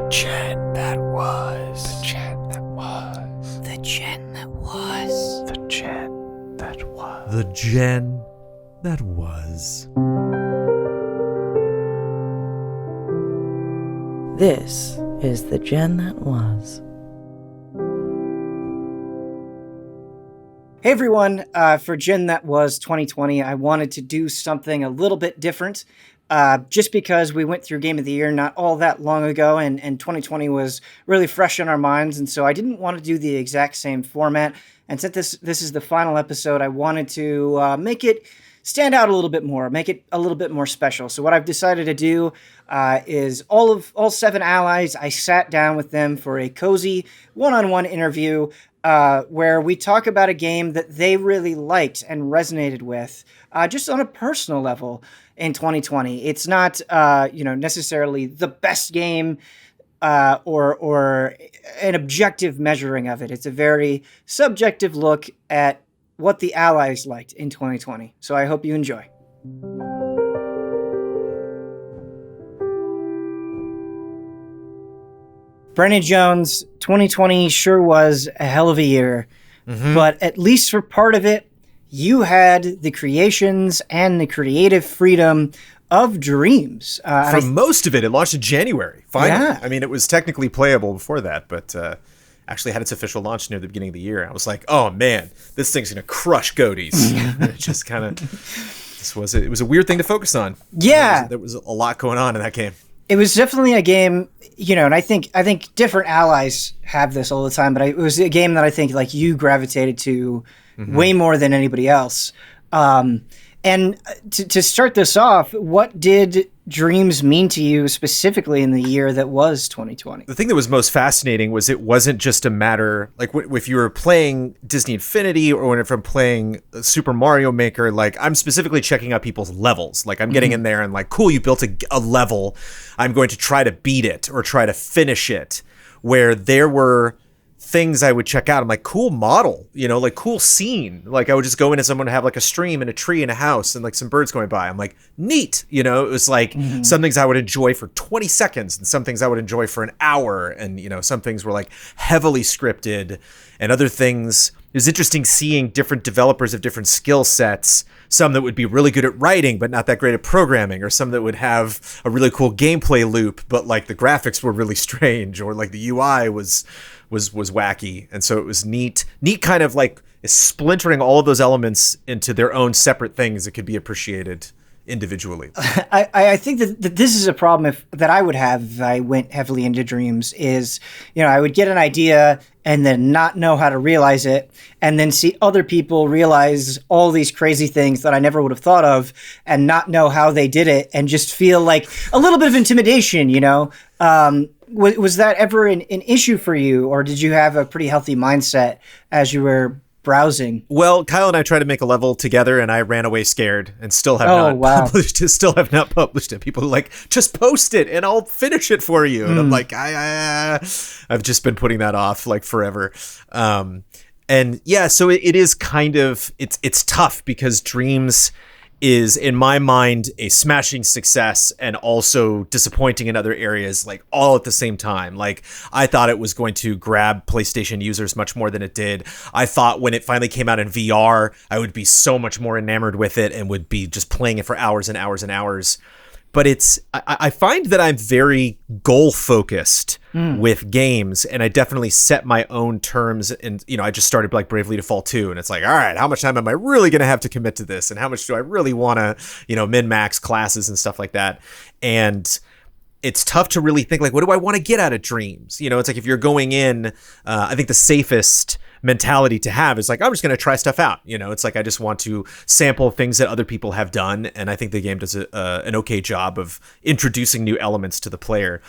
Gen that was. The Gen that was. The Gen that was. The Gen that was. The Gen that was. This is the Gen that was. Hey everyone, for Gen That Was 2020, I wanted to do something a little bit different, just because we went through Game of the Year not all that long ago, and 2020 was really fresh in our minds, and so I didn't want to do the exact same format, and since this is the final episode, I wanted to make it stand out a little bit more, make it a little bit more special. So what I've decided to do is all 7 allies, I sat down with them for a cozy one-on-one interview where we talk about a game that they really liked and resonated with, just on a personal level in 2020. It's not, necessarily the best game or an objective measuring of it. It's a very subjective look at what the allies liked in 2020. So I hope you enjoy. Brennan Jones, 2020 sure was a hell of a year, but at least for part of it, you had the creations and the creative freedom of Dreams. For most of it, it launched in January, finally. Yeah. I mean, it was technically playable before that, but actually had its official launch near the beginning of the year. I was like, oh man, this thing's going to crush goaties. It just kind of, it was a weird thing to focus on. Yeah. There was a lot going on in that game. It was definitely a game, and I think different allies have this all the time, but it was a game that I think like you gravitated to way more than anybody else. And to start this off, what did Dreams mean to you specifically in the year that was 2020? The thing that was most fascinating was it wasn't just a matter, like if you were playing Disney Infinity or if I'm playing Super Mario Maker, like I'm specifically checking out people's levels. Like I'm getting in there and like, cool, you built a level. I'm going to try to beat it or try to finish it. Where there were things I would check out. I'm like, cool model, like cool scene. Like I would just go in as someone to have like a stream and a tree and a house and like some birds going by. I'm like, neat. It was like some things I would enjoy for 20 seconds and some things I would enjoy for an hour. And, some things were like heavily scripted and other things. It was interesting seeing different developers of different skill sets, some that would be really good at writing, but not that great at programming, or some that would have a really cool gameplay loop, but like the graphics were really strange, or like the UI was wacky. And so it was neat kind of like splintering all of those elements into their own separate things that could be appreciated individually. I think that this is a problem that I would have if I went heavily into Dreams is, I would get an idea and then not know how to realize it, and then see other people realize all these crazy things that I never would have thought of and not know how they did it and just feel like a little bit of intimidation, Was that ever an issue for you, or did you have a pretty healthy mindset as you were browsing? Well, Kyle and I tried to make a level together and I ran away scared and still have published it. People are like, just post it and I'll finish it for you. And I'm like, I've just been putting that off like forever. And yeah, so it is kind of, it's tough because Dreams is, in my mind, a smashing success and also disappointing in other areas, like all at the same time. Like I thought it was going to grab PlayStation users much more than it did. I thought when it finally came out in VR, I would be so much more enamored with it and would be just playing it for hours and hours and hours. But I find that I'm very goal focused with games, and I definitely set my own terms. And, I just started like Bravely Default 2, and it's like, all right, how much time am I really going to have to commit to this? And how much do I really want to, min-max classes and stuff like that? And it's tough to really think like, what do I want to get out of Dreams? It's like if you're going in, I think the safest mentality to have is like, I'm just going to try stuff out. It's like I just want to sample things that other people have done, and I think the game does an okay job of introducing new elements to the player.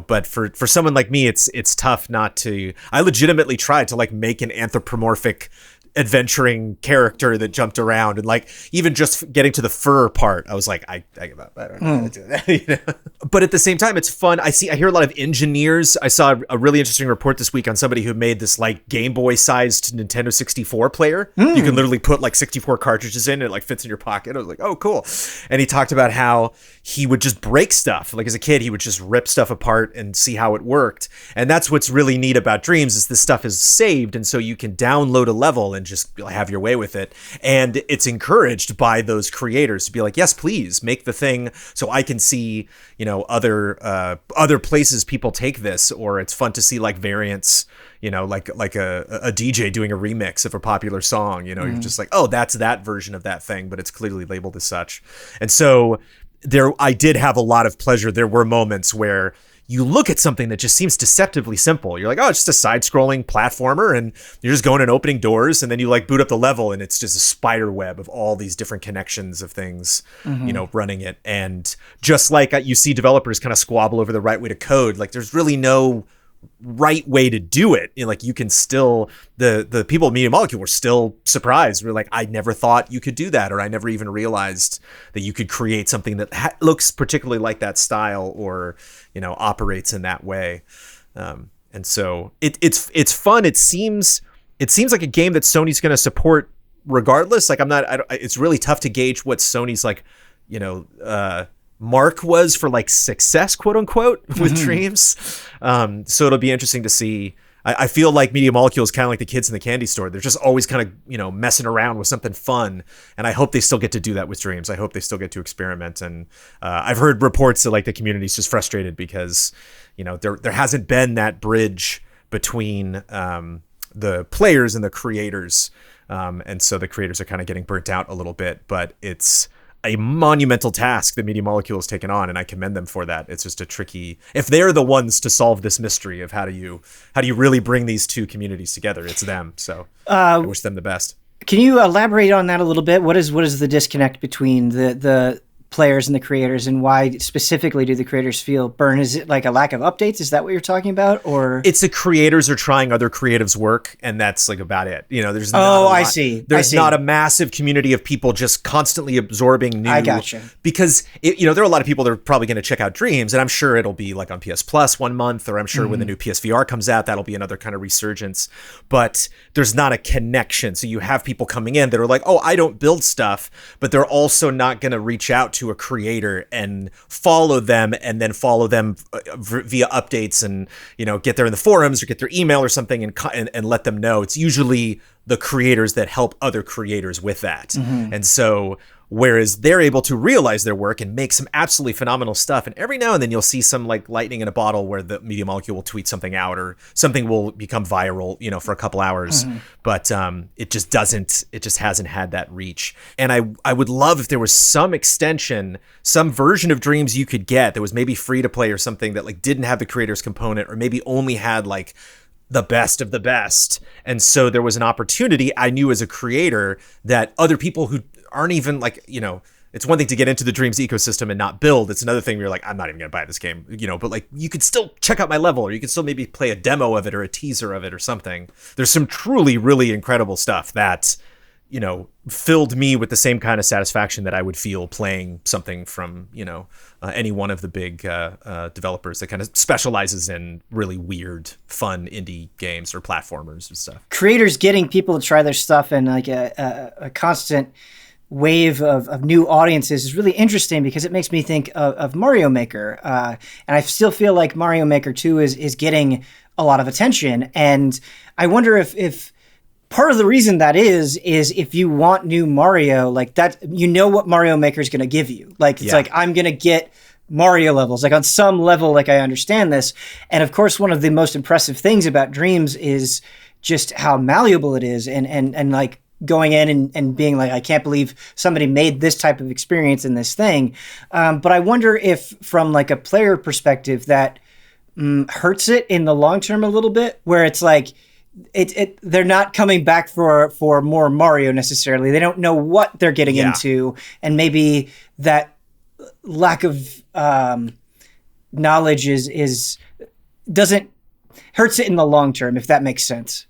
But for someone like me, it's tough not to. I legitimately tried to like make an anthropomorphic adventuring character that jumped around, and like even just getting to the fur part, I was like, I give up. I don't know how to do that. You know? But at the same time, it's fun. I hear a lot of engineers. I saw a really interesting report this week on somebody who made this like Game Boy sized Nintendo 64 player. You can literally put like 64 cartridges in, and it like fits in your pocket. I was like, oh, cool. And he talked about how he would just break stuff. Like as a kid, he would just rip stuff apart and see how it worked. And that's what's really neat about Dreams is this stuff is saved. And so you can download a level and just have your way with it. And it's encouraged by those creators to be like, yes, please make the thing so I can see, you know, other places people take this, or it's fun to see like variants, you know, like a DJ doing a remix of a popular song, you know, you're just like, oh, that's that version of that thing, but it's clearly labeled as such. And so I did have a lot of pleasure. There were moments where you look at something that just seems deceptively simple. You're like, oh, it's just a side-scrolling platformer, and you're just going and opening doors, and then you like boot up the level, and it's just a spider web of all these different connections of things, you know, running it. And just like you see developers kind of squabble over the right way to code, like there's really no right way to do it. You know, like you can still, the people at Media Molecule were still surprised. We're like, I never thought you could do that, or I never even realized that you could create something that looks particularly like that style, or, you know, operates in that way. And so it's fun. It seems like a game that Sony's going to support regardless. Like it's really tough to gauge what Sony's like, you know, mark was for like success, quote unquote, with Dreams. So it'll be interesting to see. I feel like Media Molecule is kind of like the kids in the candy store. They're just always kind of, you know, messing around with something fun. And I hope they still get to do that with Dreams. I hope they still get to experiment. And I've heard reports that like the community's just frustrated because, you know, there hasn't been that bridge between the players and the creators. And so the creators are kind of getting burnt out a little bit, but it's a monumental task that Media Molecule has taken on, and I commend them for that. It's just a tricky, if they're the ones to solve this mystery of how do you really bring these two communities together, it's them. So I wish them the best. Can you elaborate on that a little bit? What is the disconnect between the players and the creators, and why specifically do the creators feel burned? Is it like a lack of updates? Is that what you're talking about? Or it's the creators are trying other creatives' work, and that's like about it. You know, there's I see. There's not a massive community of people just constantly absorbing new. I gotcha. Because you know, there are a lot of people that are probably going to check out Dreams, and I'm sure it'll be like on PS Plus 1 month, or I'm sure when the new PSVR comes out, that'll be another kind of resurgence. But there's not a connection, so you have people coming in that are like, oh, I don't build stuff, but they're also not going to reach out to a creator and follow them, and then follow them via updates, and, you know, get there in the forums or get their email or something, and let them know. It's usually the creators that help other creators with that. And so whereas they're able to realize their work and make some absolutely phenomenal stuff, and every now and then you'll see some like lightning in a bottle where the Media Molecule will tweet something out, or something will become viral, you know, for a couple hours. But it just hasn't had that reach. And I would love if there was some extension, some version of Dreams you could get that was maybe free to play or something, that like didn't have the creators component, or maybe only had like the best of the best. And so there was an opportunity, I knew as a creator, that other people who aren't even like, you know, it's one thing to get into the Dreams ecosystem and not build. It's another thing where you're like, I'm not even going to buy this game, you know, but like you could still check out my level, or you could still maybe play a demo of it or a teaser of it or something. There's some truly, really incredible stuff that, you know, filled me with the same kind of satisfaction that I would feel playing something from, you know, any one of the big developers that kind of specializes in really weird, fun indie games or platformers and stuff. Creators getting people to try their stuff, and like a constant wave of new audiences is really interesting, because it makes me think of Mario Maker. And I still feel like Mario Maker 2 is getting a lot of attention. And I wonder if part of the reason that is if you want new Mario, like that, you know what Mario Maker is going to give you. Like, it's like, I'm going to get Mario levels, like on some level, like I understand this. And of course, one of the most impressive things about Dreams is just how malleable it is, and like going in and being like, I can't believe somebody made this type of experience in this thing. But I wonder if from like a player perspective that hurts it in the long term a little bit, where it's like, they're not coming back for more Mario necessarily. They don't know what they're getting into, and maybe that lack of knowledge is doesn't hurts it in the long term, if that makes sense.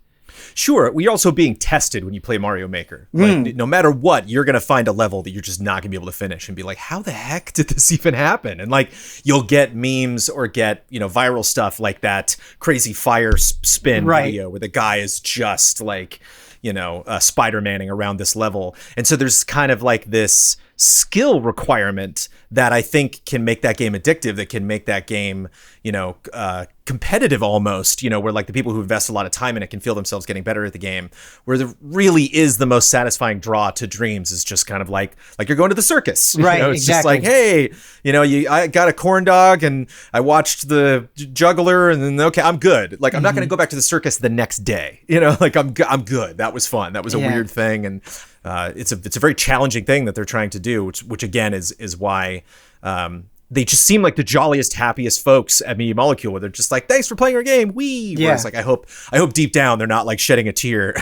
Sure, we're also being tested when you play Mario Maker. Like, no matter what, you're going to find a level that you're just not going to be able to finish and be like, how the heck did this even happen? And like, you'll get memes or get, viral stuff like that crazy fire spin video where the guy is just like, Spider-Manning around this level. And so there's kind of like this skill requirement that I think can make that game addictive, that can make that game, competitive almost, where like the people who invest a lot of time in it can feel themselves getting better at the game, where there really is the most satisfying draw to Dreams is just kind of like you're going to the circus. Right, it's just like, hey, I got a corn dog and I watched the juggler and then, okay, I'm good. Like, I'm not going to go back to the circus the next day. Like I'm good. That was fun. That was a weird thing. And it's a very challenging thing that they're trying to do, which again is why they just seem like the jolliest, happiest folks at Media Molecule, where they're just like, thanks for playing our game. Whereas like, I hope deep down they're not like shedding a tear,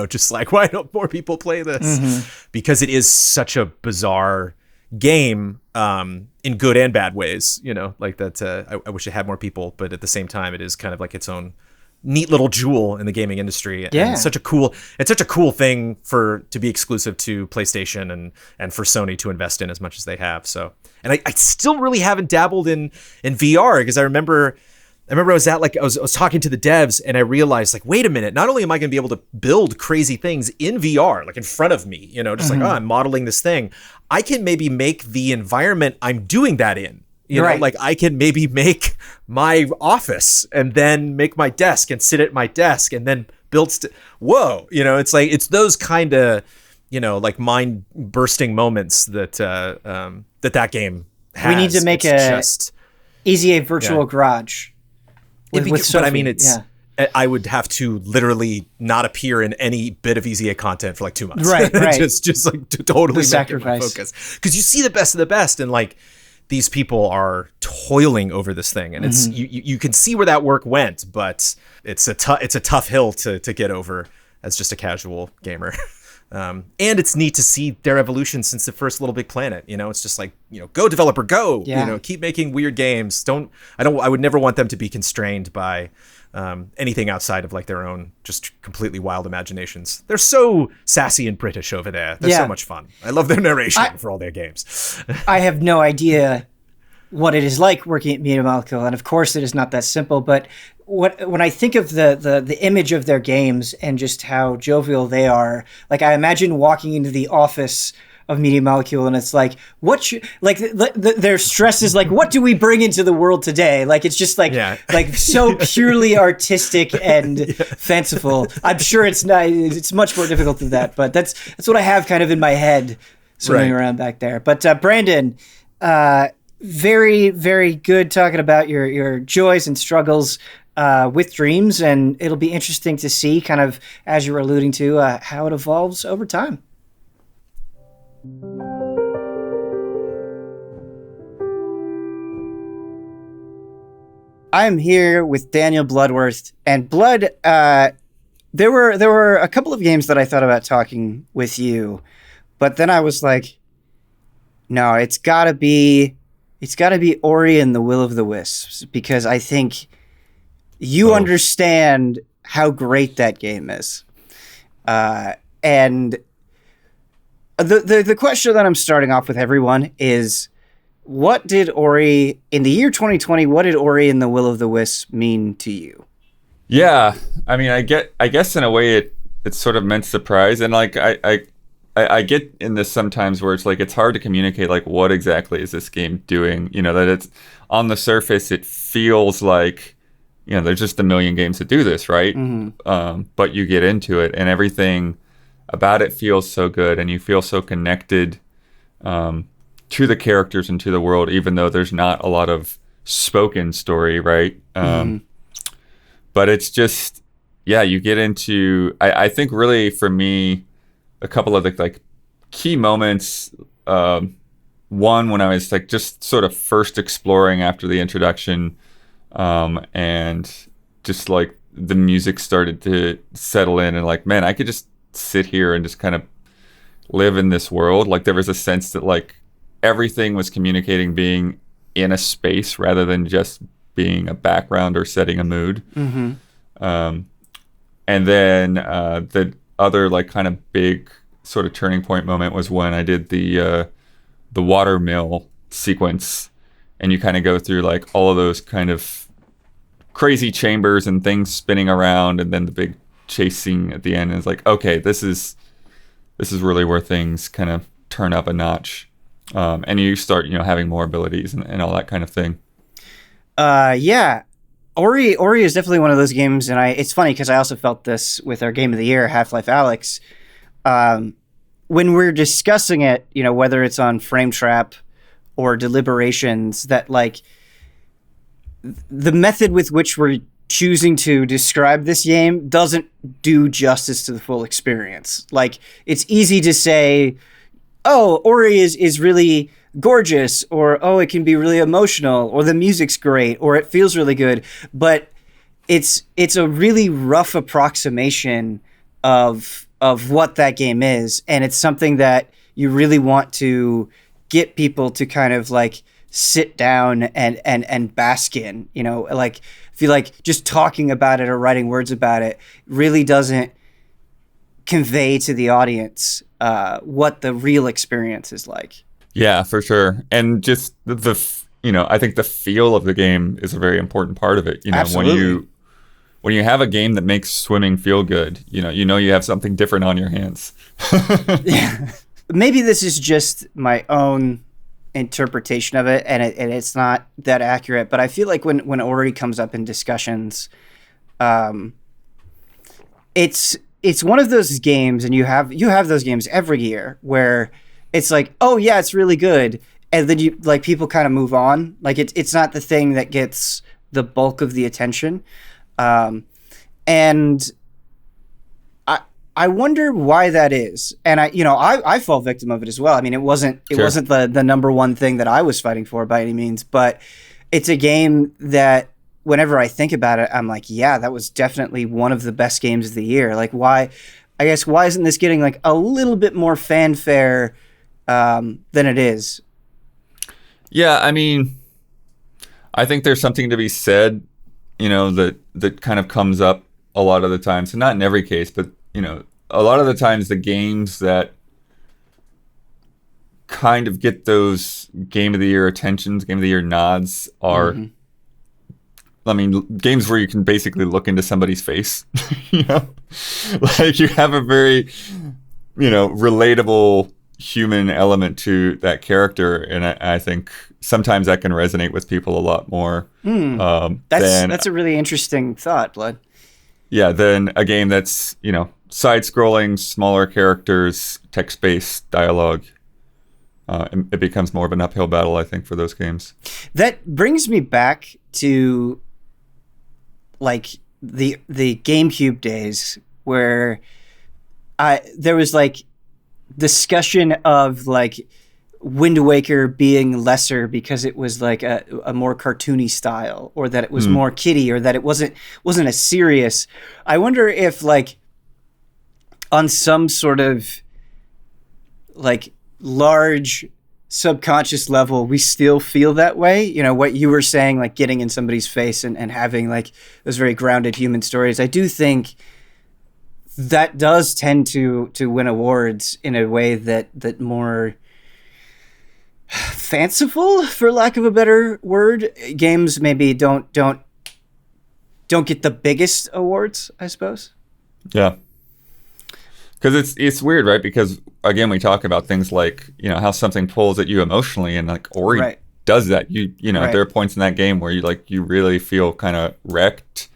just like, why don't more people play this? Because it is such a bizarre game, in good and bad ways, like that. I wish it had more people, but at the same time, it is kind of like its own neat little jewel in the gaming industry. And it's such a cool thing to be exclusive to PlayStation and for Sony to invest in as much as they have. So, and I still really haven't dabbled in VR, because I remember I was talking to the devs and I realized, like, wait a minute, not only am I going to be able to build crazy things in VR, like in front of me, just like, I'm modeling this thing, I can maybe make the environment I'm doing that in. Like I can maybe make my office and then make my desk and sit at my desk and then build. Whoa, it's like, it's those kind of, like mind bursting moments that that game has. We need to make a virtual garage. With but I mean, I would have to literally not appear in any bit of EZA content for like 2 months. Right. just like to totally make it my sacrifice. focus. Because you see the best of the best, and like, these people are toiling over this thing, and it's you can see where that work went, but it's a tough hill to get over as just a casual gamer. And it's neat to see their evolution since the first Little Big Planet. It's just like, go developer, go. Keep making weird games. I would never want them to be constrained by anything outside of like their own just completely wild imaginations. They're so sassy and British over there. They're so much fun. I love their narration for all their games. I have no idea what it is like working at Media Molecule, and of course it is not that simple, but when I think of the image of their games and just how jovial they are, like, I imagine walking into the office of Media Molecule and it's like, their stress is like, what do we bring into the world today? Like, it's just like so purely artistic and fanciful. I'm sure it's not, it's much more difficult than that, but that's what I have kind of in my head swimming around back there. But Brandon, very, very good talking about your joys and struggles with Dreams, and it'll be interesting to see, kind of as you were alluding to, how it evolves over time. I'm here with Daniel Bloodworth, and Blood, there were a couple of games that I thought about talking with you, but then I was like, no, it's gotta be Ori and the Will of the Wisps, because I think you understand how great that game is. And the question that I'm starting off with everyone is, what did Ori, in the year 2020, what did Ori and the Will of the Wisps mean to you? Yeah, I mean, I guess in a way it's sort of meant surprise, and like I get in this sometimes where it's like, it's hard to communicate like what exactly is this game doing, that it's on the surface it feels like, there's just a million games that do this, right? But you get into it and everything about it feels so good, and you feel so connected to the characters and to the world, even though there's not a lot of spoken story, right? But it's just, you get into, I think really for me, a couple of the like key moments. One, when I was like just sort of first exploring after the introduction, and just like the music started to settle in, and like, man, I could just sit here and just kind of live in this world. Like, there was a sense that like everything was communicating being in a space rather than just being a background or setting a mood. And then the other like kind of big sort of turning point moment was when I did the water mill sequence, and you kind of go through like all of those kind of crazy chambers and things spinning around, and then the big chase scene at the end. And it's like, okay, this is really where things kind of turn up a notch, and you start having more abilities and all that kind of thing. Yeah. Ori is definitely one of those games, and it's funny because I also felt this with our game of the year, Half-Life Alyx. When we're discussing it, whether it's on Frame Trap or Deliberations, that like the method with which we're choosing to describe this game doesn't do justice to the full experience. Like, it's easy to say, oh, Ori is really gorgeous, or oh, it can be really emotional, or the music's great, or it feels really good, but it's a really rough approximation of what that game is, and it's something that you really want to get people to kind of like sit down and bask in. Like, I feel like just talking about it or writing words about it really doesn't convey to the audience what the real experience is like. Yeah, for sure. And just I think the feel of the game is a very important part of it. Absolutely. When you have a game that makes swimming feel good, you have something different on your hands. Yeah. Maybe this is just my own interpretation of it, and it's not that accurate, but I feel like when Ori comes up in discussions, it's one of those games, and you have those games every year where it's like, oh yeah, it's really good, and then you like people kind of move on. Like it's not the thing that gets the bulk of the attention, and I wonder why that is. And I fall victim of it as well. I mean, it wasn't the number one thing that I was fighting for by any means, but it's a game that whenever I think about it, I'm like, yeah, that was definitely one of the best games of the year. Like, why isn't this getting like a little bit more fanfare than it is? Yeah, I mean, I think there's something to be said, that kind of comes up a lot of the time. So not in every case, but a lot of the times the games that kind of get those Game of the Year attentions, Game of the Year nods are, I mean, games where you can basically look into somebody's face, like you have a very, relatable human element to that character. And I think sometimes that can resonate with people a lot more. That's a really interesting thought, Blood. Yeah, then a game that's, side-scrolling, smaller characters, text-based dialogue. It becomes more of an uphill battle, I think, for those games. That brings me back to like the GameCube days where there was like discussion of like Wind Waker being lesser because it was like a more cartoony style, or that it was more kiddie, or that it wasn't as serious. I wonder if like on some sort of like large subconscious level, we still feel that way. What you were saying, like getting in somebody's face and having like those very grounded human stories. I do think that does tend to win awards in a way that more fanciful, for lack of a better word, games maybe don't get the biggest awards, I suppose. Yeah. Because it's weird, right? Because again, we talk about things like how something pulls at you emotionally, and like Ori does that. There are points in that game where you really feel kind of wrecked.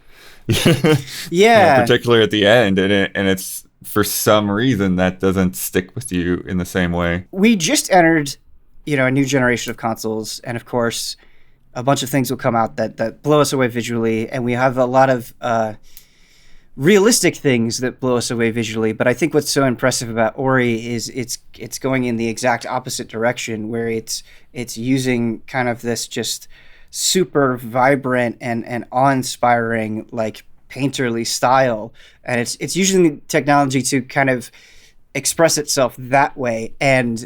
Yeah, particularly at the end, and it's for some reason that doesn't stick with you in the same way. We just entered, a new generation of consoles, and of course, a bunch of things will come out that blow us away visually, and we have a lot of realistic things that blow us away visually. But I think what's so impressive about Ori is it's going in the exact opposite direction, where it's using kind of this just super vibrant and awe-inspiring like painterly style, and it's using technology to kind of express itself that way. And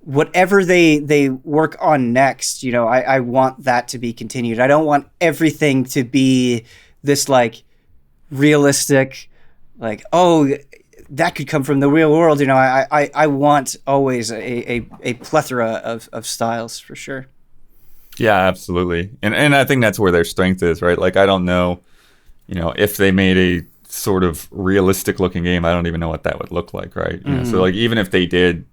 whatever they work on next, I want that to be continued. I don't want everything to be this like realistic like, oh, that could come from the real world. You know, I want always a plethora of styles for sure. Yeah, absolutely. And I think that's where their strength is, right? Like, I don't know, if they made a sort of realistic looking game, I don't even know what that would look like, right? So like, even if they did,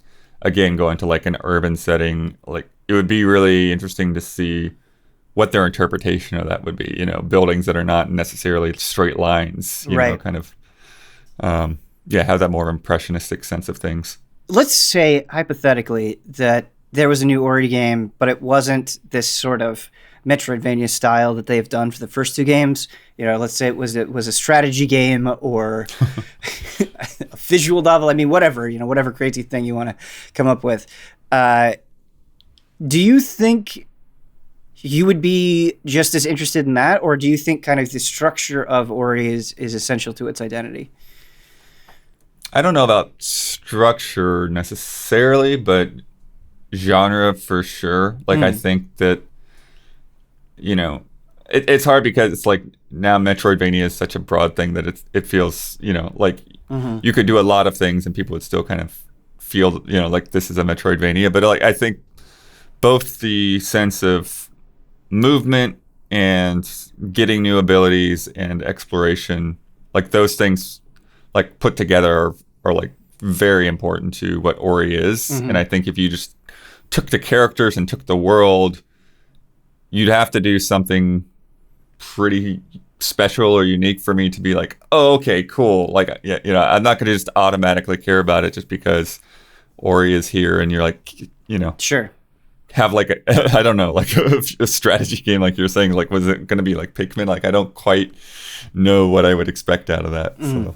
again, go into like an urban setting, like it would be really interesting to see what their interpretation of that would be, buildings that are not necessarily straight lines, right. Kind of, have that more impressionistic sense of things. Let's say, hypothetically, that there was a new Ori game, but it wasn't this sort of Metroidvania style that they've done for the first two games. Let's say it was a strategy game or a visual novel. I mean, whatever, whatever crazy thing you want to come up with. Do you think you would be just as interested in that, or do you think kind of the structure of Ori is essential to its identity? I don't know about structure necessarily, but genre for sure. Like, I think that, it's hard because it's like now Metroidvania is such a broad thing that it feels, like you could do a lot of things and people would still kind of feel, like this is a Metroidvania. But like, I think both the sense of movement and getting new abilities and exploration, like those things, like put together are like very important to what Ori is. And I think if you just took the characters and took the world, you'd have to do something pretty special or unique for me to be like, oh, okay, cool. Like, I'm not going to just automatically care about it just because Ori is here and you're like, sure. Have like I don't know, like a strategy game, like you're saying, like, was it going to be like Pikmin? Like, I don't quite know what I would expect out of that. So.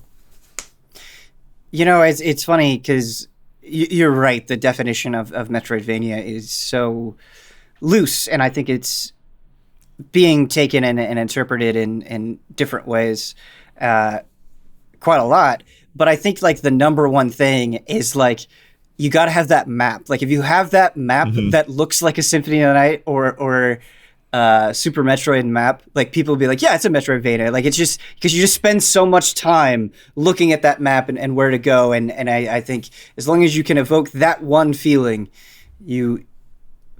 It's funny because you're right. The definition of Metroidvania is so loose, and I think it's being taken and interpreted in different ways quite a lot. But I think like the number one thing is like, you got to have that map. Like, if you have that map that looks like a Symphony of the Night or Super Metroid map, like, people will be like, yeah, it's a Metroidvania. Like, it's just because you just spend so much time looking at that map and where to go. And I think as long as you can evoke that one feeling,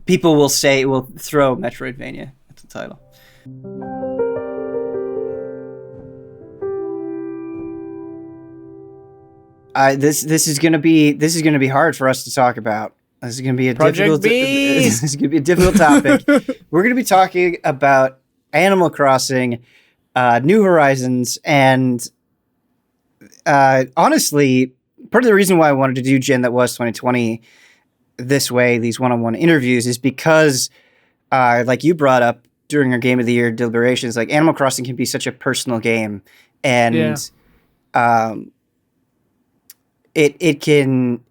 people will throw Metroidvania at the title. This is gonna be hard for us to talk about. This is gonna be a difficult topic. We're gonna be talking about Animal Crossing, New Horizons, and honestly, part of the reason why I wanted to do Gen That Was 2020 this way, these one-on-one interviews, is because, like you brought up during our Game of the Year deliberations, like Animal Crossing can be such a personal game, and it can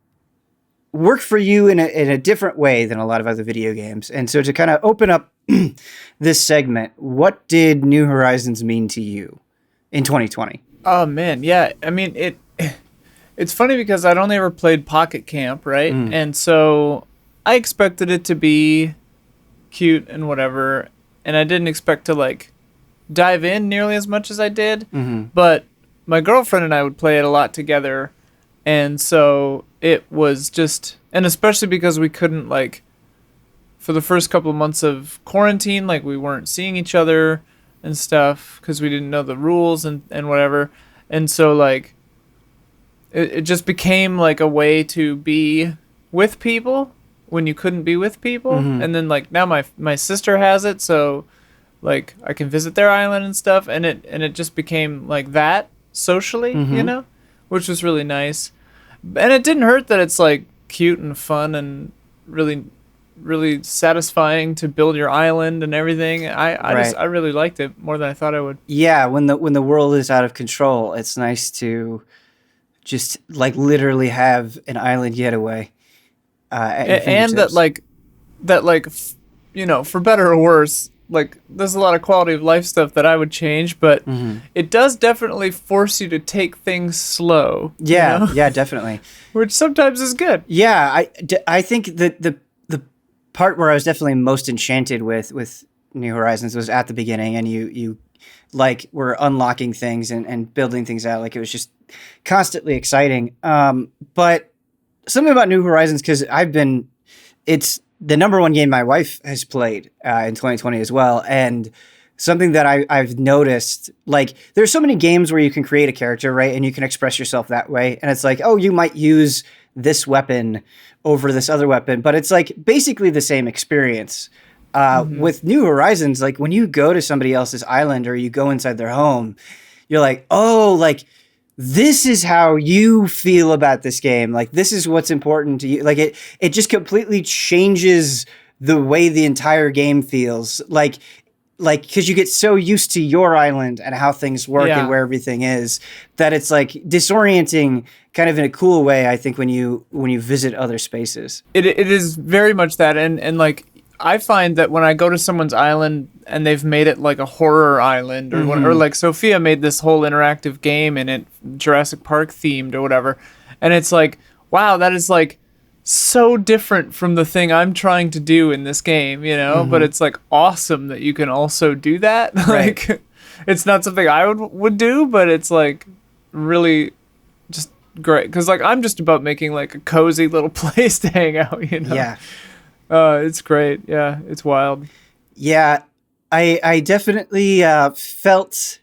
work for you in a different way than a lot of other video games. And so to kind of open up this segment, what did New Horizons mean to you in 2020? Oh man, yeah. I mean, it's funny because I'd only ever played Pocket Camp, right? And so I expected it to be cute and whatever, and I didn't expect to like dive in nearly as much as I did. But my girlfriend and I would play it a lot together. And so it was just, and especially because we couldn't, like, for the first couple of months of quarantine, like, we weren't seeing each other and stuff because we didn't know the rules and whatever. And so, like, it just became, like, a way to be with people when you couldn't be with people. And then, like, now my sister has it, so, like, I can visit their island and stuff. And it just became, like, that socially, which was really nice. And it didn't hurt that it's like cute and fun and really, really satisfying to build your island and everything. I really liked it more than I thought I would. Yeah, when the world is out of control, it's nice to just like literally have an island getaway. And that for better or worse, like, there's a lot of quality of life stuff that I would change, but it does definitely force you to take things slow. Yeah, yeah, definitely. Which sometimes is good. Yeah, I think that the part where I was definitely most enchanted with New Horizons was at the beginning, and you like we're unlocking things and building things out. Like it was just constantly exciting. But something about New Horizons, because it's the number one game my wife has played in 2020 as well. And something that I've noticed, like there's so many games where you can create a character, right? And you can express yourself that way. And it's like, oh, you might use this weapon over this other weapon, but it's like basically the same experience. With New Horizons, like when you go to somebody else's island or you go inside their home, you're like, oh, like this is how you feel about this game. Like this is what's important to you. Like it just completely changes the way the entire game feels. Like because you get so used to your island and how things work and where everything is, that it's like disorienting kind of in a cool way, I think, when you visit other spaces. It is very much that. And like, I find that when I go to someone's island and they've made it like a horror island or or like Sophia made this whole interactive game and it Jurassic Park themed or whatever. And it's like, wow, that is like so different from the thing I'm trying to do in this game, you know, but it's like awesome that you can also do that. Right. Like it's not something I would do, but it's like really just great. 'Cause like I'm just about making like a cozy little place to hang out, you know? Yeah. It's great. Yeah, it's wild. Yeah, I definitely felt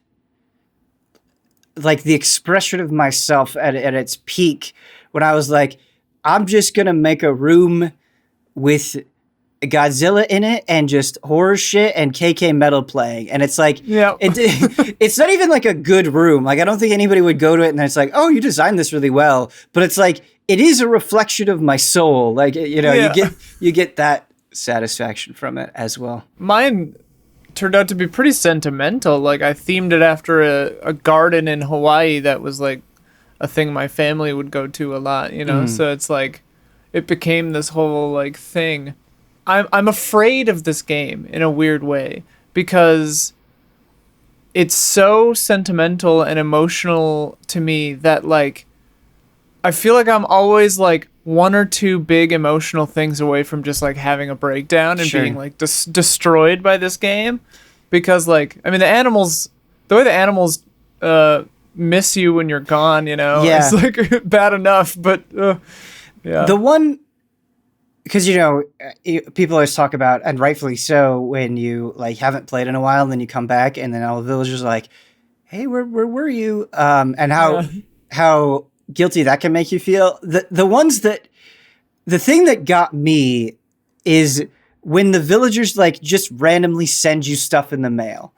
like the expression of myself at its peak when I was like, I'm just going to make a room with Godzilla in it and just horror shit and KK Metal playing. And it's like, it's not even like a good room. Like, I don't think anybody would go to it and it's like, oh, you designed this really well. But it's like, it is a reflection of my soul. Like, you know, you get that satisfaction from it as well. Mine turned out to be pretty sentimental. Like I themed it after a garden in Hawaii that was like a thing my family would go to a lot, you know? So it's like, it became this whole like thing. I'm afraid of this game in a weird way because it's so sentimental and emotional to me that like, I feel like I'm always like one or two big emotional things away from just like having a breakdown and being like destroyed by this game, because like, I mean, the way the animals miss you when you're gone, you know, it's like bad enough, but yeah. The one, because, you know, people always talk about, and rightfully so, when you like haven't played in a while and then you come back and then all the villagers are like, hey, where were you? And how guilty that can make you feel. The thing that got me is when the villagers like just randomly send you stuff in the mail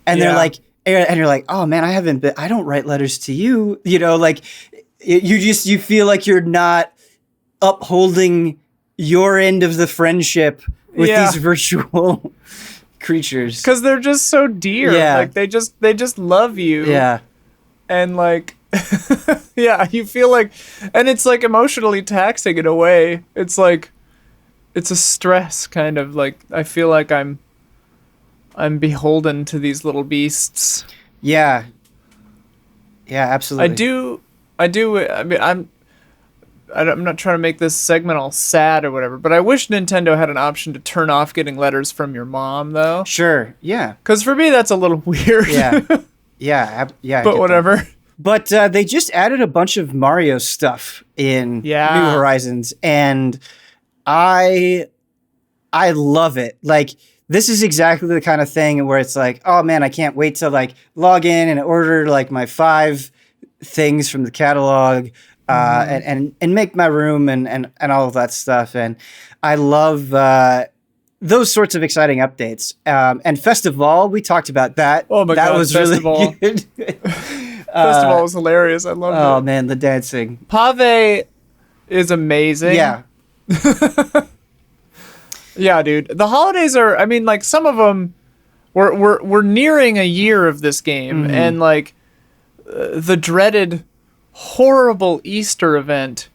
and they're like, and you're like, oh man, I don't write letters to you. You know, like you feel like you're not upholding your end of the friendship with these virtual creatures. 'Cause they're just so dear. Yeah. Like they just love you. Yeah. And like, yeah, you feel like, and it's like emotionally taxing in a way. It's like, it's a stress kind of like, I feel like I'm beholden to these little beasts. Yeah. Yeah, absolutely. I mean, I'm not trying to make this segment all sad or whatever, but I wish Nintendo had an option to turn off getting letters from your mom though. Sure. Yeah. 'Cause for me, that's a little weird. Yeah. Yeah. But whatever. That. But they just added a bunch of Mario stuff in New Horizons, and I love it. Like, this is exactly the kind of thing where it's like, oh man, I can't wait to like log in and order like my 5 things from the catalog, and make my room and all of that stuff. And I love those sorts of exciting updates. And Festival, we talked about that. Oh my God, that was Festival. really good. Festival was hilarious. I loved it. Oh man, the dancing. Pave is amazing. Yeah. Yeah, dude. The holidays are, I mean, like some of them we're nearing a year of this game, and like the dreaded horrible Easter event.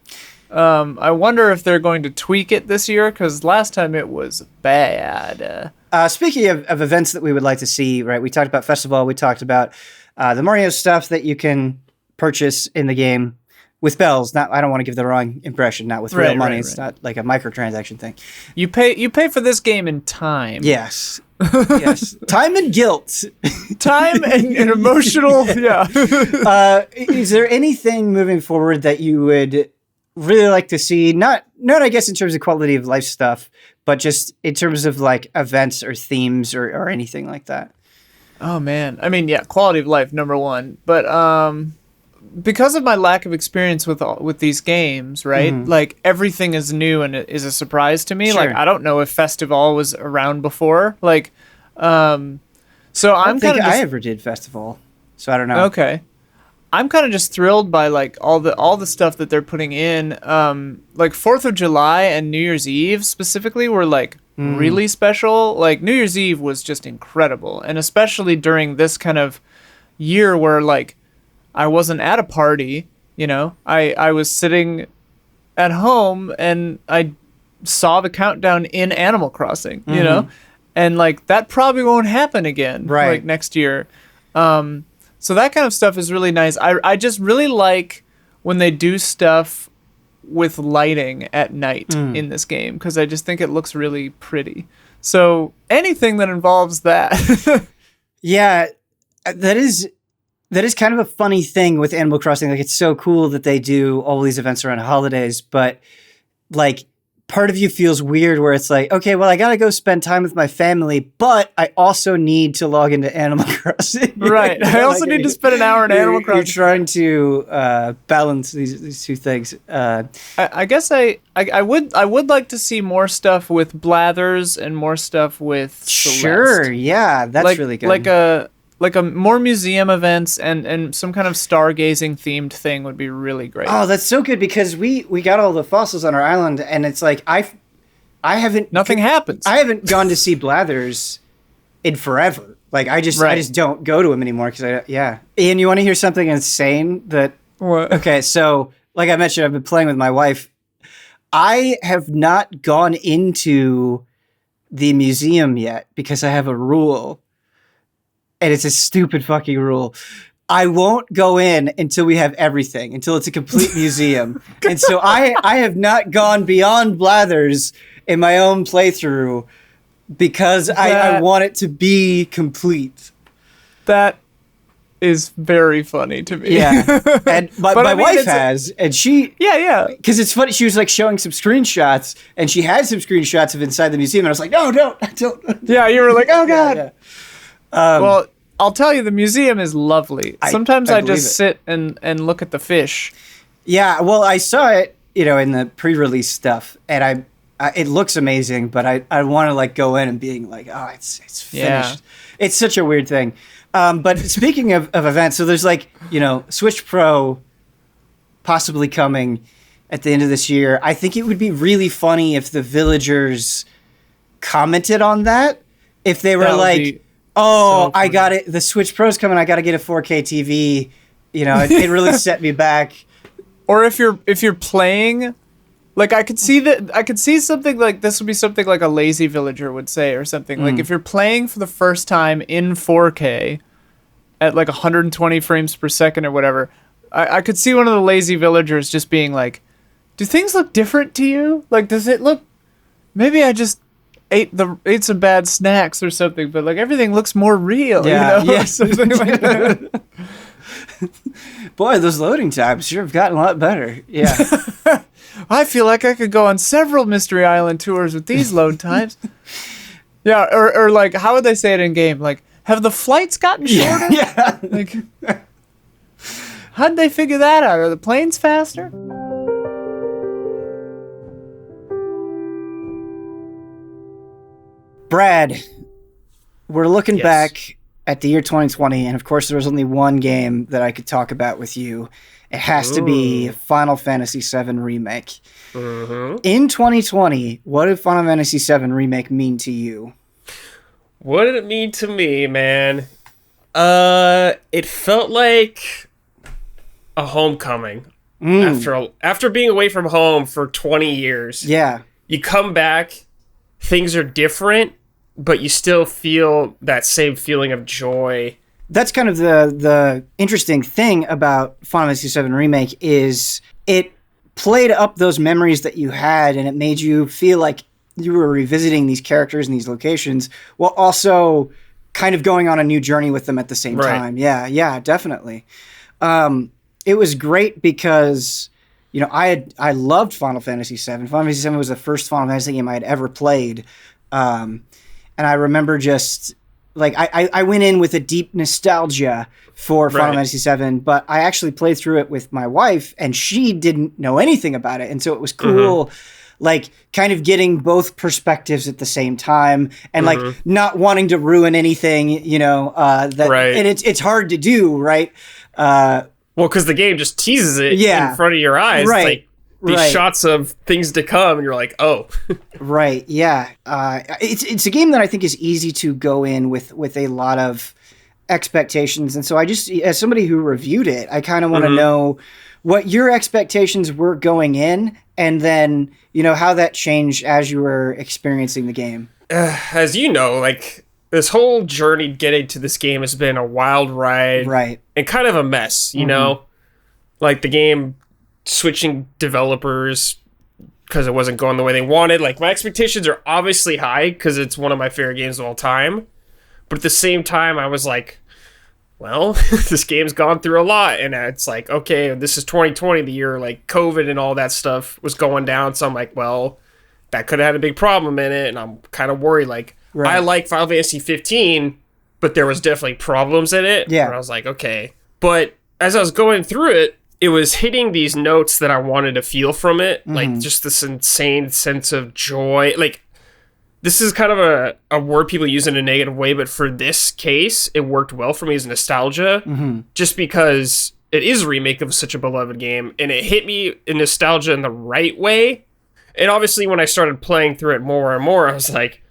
I wonder if they're going to tweak it this year, because last time it was bad. Speaking of events that we would like to see, right? We talked about Festival. We talked about the Mario stuff that you can purchase in the game with bells. Not, I don't want to give the wrong impression. Not with real money. It's not like a microtransaction thing. You pay for this game in time. Yes. Yes, time and guilt. Time and emotional. Yeah. Is there anything moving forward that you would really like to see? Not I guess in terms of quality of life stuff, but just in terms of like events or themes or anything like that. Oh man, I mean, yeah, quality of life number one, but because of my lack of experience with these games, right? Like everything is new and it is a surprise to me. Sure. Like I don't know if Festival was around before. Like, so I I'm think kind of I ever did Festival, so I don't know. okay. I'm kind of just thrilled by like all the stuff that they're putting in. Like 4th of July and New Year's Eve specifically were like really special. Like New Year's Eve was just incredible, and especially during this kind of year where like I wasn't at a party, you know. I was sitting at home and I saw the countdown in Animal Crossing, you know, and like that probably won't happen again, Right. like next year. So that kind of stuff is really nice. I just really like when they do stuff with lighting at night in this game because I just think it looks really pretty. So anything that involves that. Yeah, that is kind of a funny thing with Animal Crossing. Like, it's so cool that they do all these events around holidays, but like part of you feels weird where it's like, okay, well, I got to go spend time with my family, but I also need to log into Animal Crossing. Right. I also need to spend an hour in Animal Crossing. You're trying to balance these two things. I guess I would like to see more stuff with Blathers and more stuff with Celeste. Sure, yeah, that's really good. Like a more museum events and some kind of stargazing themed thing would be really great. Oh, that's so good because we got all the fossils on our island, and it's like I haven't Nothing happens. I haven't gone to see Blathers in forever. Like I just don't go to him anymore because Ian, you want to hear something insane? What? Okay, so like I mentioned, I've been playing with my wife. I have not gone into the museum yet because I have a rule. And it's a stupid fucking rule. I won't go in until we have everything, until it's a complete museum. And so I have not gone beyond Blathers in my own playthrough because I want it to be complete. That is very funny to me. Yeah. And my wife has, and she... Yeah. Because it's funny, she was like showing some screenshots, and she had some screenshots of inside the museum, and I was like, no, don't. Yeah, you were like, oh God. Yeah. Well, I'll tell you, the museum is lovely. Sometimes I believe just it. sit and look at the fish. Yeah, well, I saw it, in the pre-release stuff, and it looks amazing, but I want to like go in and being like, oh, it's finished. Yeah. It's such a weird thing. But speaking of events, so there's like, Switch Pro possibly coming at the end of this year. I think it would be really funny if the villagers commented on that. If they were like, oh, I got it. The Switch Pro's coming. I got to get a 4K TV. It really set me back. Or if you're playing, like I could see something like this would be something like a lazy villager would say or something. Like if you're playing for the first time in 4K at like 120 frames per second or whatever, I could see one of the lazy villagers just being like, do things look different to you? Like, does it look, maybe I just ate some bad snacks or something, but like everything looks more real, Yeah. Something like that. Boy, those loading times sure have gotten a lot better. Yeah. I feel like I could go on several Mystery Island tours with these load times. Yeah, or like, how would they say it in game? Like, have the flights gotten shorter? Yeah. Like, how'd they figure that out? Are the planes faster? Brad, we're looking back at the year 2020, and of course there was only one game that I could talk about with you. It has to be Final Fantasy VII Remake. In 2020, what did Final Fantasy VII Remake mean to you? What did it mean to me, man? It felt like a homecoming. After being away from home for 20 years. Yeah. You come back, things are different, but you still feel that same feeling of joy. That's kind of the interesting thing about Final Fantasy VII Remake is it played up those memories that you had, and it made you feel like you were revisiting these characters and these locations while also kind of going on a new journey with them at the same time. Yeah, definitely. It was great because, you know, I loved Final Fantasy VII. Final Fantasy VII was the first Final Fantasy game I had ever played. And I remember just, like, I went in with a deep nostalgia for Final Fantasy VII, but I actually played through it with my wife, and she didn't know anything about it. And so it was cool, like, kind of getting both perspectives at the same time and, like, not wanting to ruin anything, you know, and it's hard to do, right? Well, because the game just teases it in front of your eyes. Right. Like these shots of things to come, and you're like, oh. Right, yeah. It's a game that I think is easy to go in with a lot of expectations. And so I just, as somebody who reviewed it, I kind of want to know what your expectations were going in, and then, you know, how that changed as you were experiencing the game. As you know, like, this whole journey getting to this game has been a wild ride. Right. And kind of a mess, you know? Like, the game switching developers because it wasn't going the way they wanted. Like, my expectations are obviously high because it's one of my favorite games of all time. But at the same time, I was like, well, this game's gone through a lot. And it's like, okay, this is 2020, the year, like, COVID and all that stuff was going down. So I'm like, well, that could have had a big problem in it. And I'm kind of worried, like, I like Final Fantasy 15, but there was definitely problems in it. Yeah. And I was like, okay. But as I was going through it, it was hitting these notes that I wanted to feel from it. Like, just this insane sense of joy. Like, this is kind of a word people use in a negative way, but for this case, it worked well for me as nostalgia. Just because it is a remake of such a beloved game, and it hit me in nostalgia in the right way. And obviously, when I started playing through it more and more, I was like,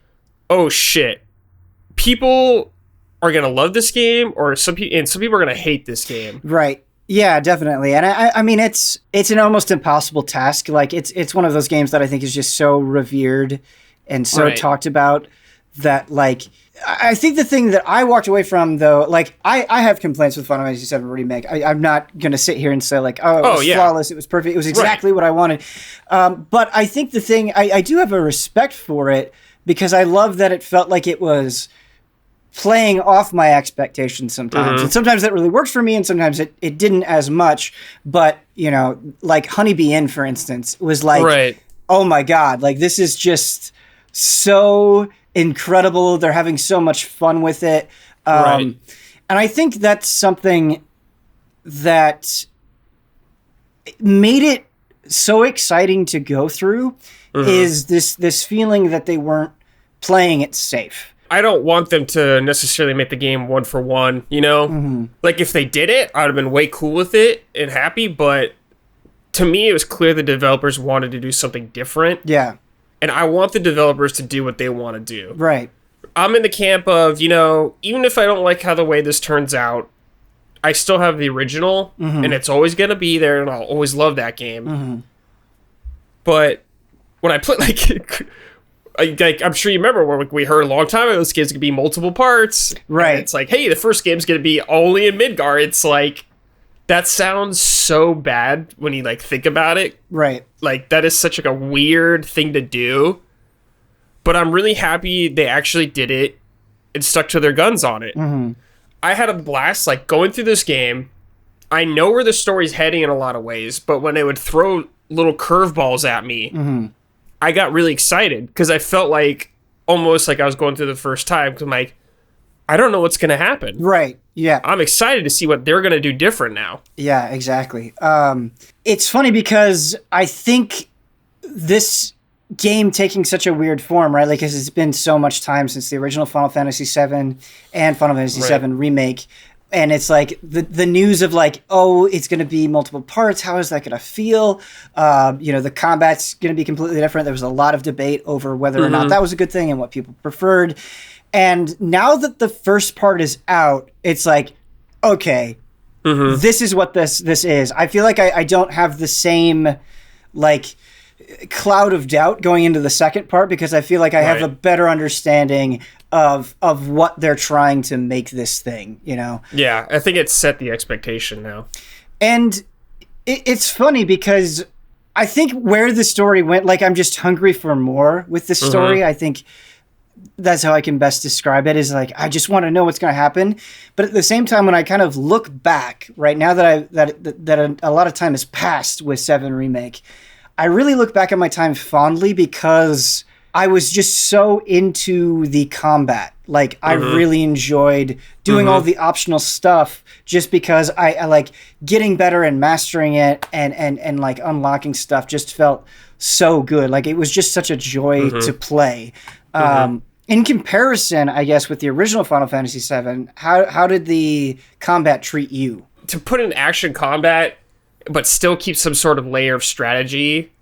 oh shit, people are gonna love this game, or some people are gonna hate this game. Right. Yeah, definitely. And I mean, it's an almost impossible task. Like, it's one of those games that I think is just so revered and so talked about that, like, I think the thing that I walked away from, though, like, I have complaints with Final Fantasy VII Remake. I'm not going to sit here and say, like, oh, it was flawless, it was perfect, it was exactly what I wanted. But I think the thing, I do have a respect for it, because I love that it felt like it was playing off my expectations sometimes. And sometimes that really works for me, and sometimes it didn't as much. But, you know, like Honeybee Inn, for instance, was like, oh my God, like, this is just so incredible. They're having so much fun with it. And I think that's something that made it so exciting to go through, is this feeling that they weren't playing it safe. I don't want them to necessarily make the game one for one, you know? Like, if they did it, I would have been way cool with it and happy, but to me, it was clear the developers wanted to do something different. Yeah. And I want the developers to do what they want to do. Right. I'm in the camp of, you know, even if I don't like how the way this turns out, I still have the original, and it's always going to be there, and I'll always love that game. But when I put, like, I'm sure you remember where we heard a long time ago, this game's going to be multiple parts. Right. And it's like, hey, the first game's going to be only in Midgar. It's like, that sounds so bad when you, like, think about it. Right. Like, that is such, like, a weird thing to do. But I'm really happy they actually did it and stuck to their guns on it. I had a blast, like, going through this game. I know where the story's heading in a lot of ways, but when they would throw little curveballs at me, I got really excited because I felt like almost like I was going through the first time, because I'm like, I don't know what's going to happen. Right. Yeah. I'm excited to see what they're going to do different now. Yeah, exactly. It's funny because I think this game taking such a weird form, right? Like, 'cause it's been so much time since the original Final Fantasy VII and Final Fantasy VII Remake. And it's like the news of, like, oh, it's going to be multiple parts. How is that going to feel? You know, the combat's going to be completely different. There was a lot of debate over whether or not that was a good thing and what people preferred. And now that the first part is out, it's like, okay, this is what this is. I feel like I don't have the same, like, cloud of doubt going into the second part, because I feel like I have a better understanding of what they're trying to make this thing, you know? Yeah, I think it's set the expectation now. And it's funny because I think where the story went, like I'm just hungry for more with the story. I think that's how I can best describe it, is like I just want to know what's going to happen. But at the same time, when I kind of look back right now that a lot of time has passed with 7 Remake, I really look back at my time fondly because I was just so into the combat. Like I really enjoyed doing all the optional stuff just because I like getting better and mastering it and like unlocking stuff just felt so good. Like it was just such a joy to play. In comparison, I guess, with the original Final Fantasy VII, how did the combat treat you? To put in action combat, but still keep some sort of layer of strategy,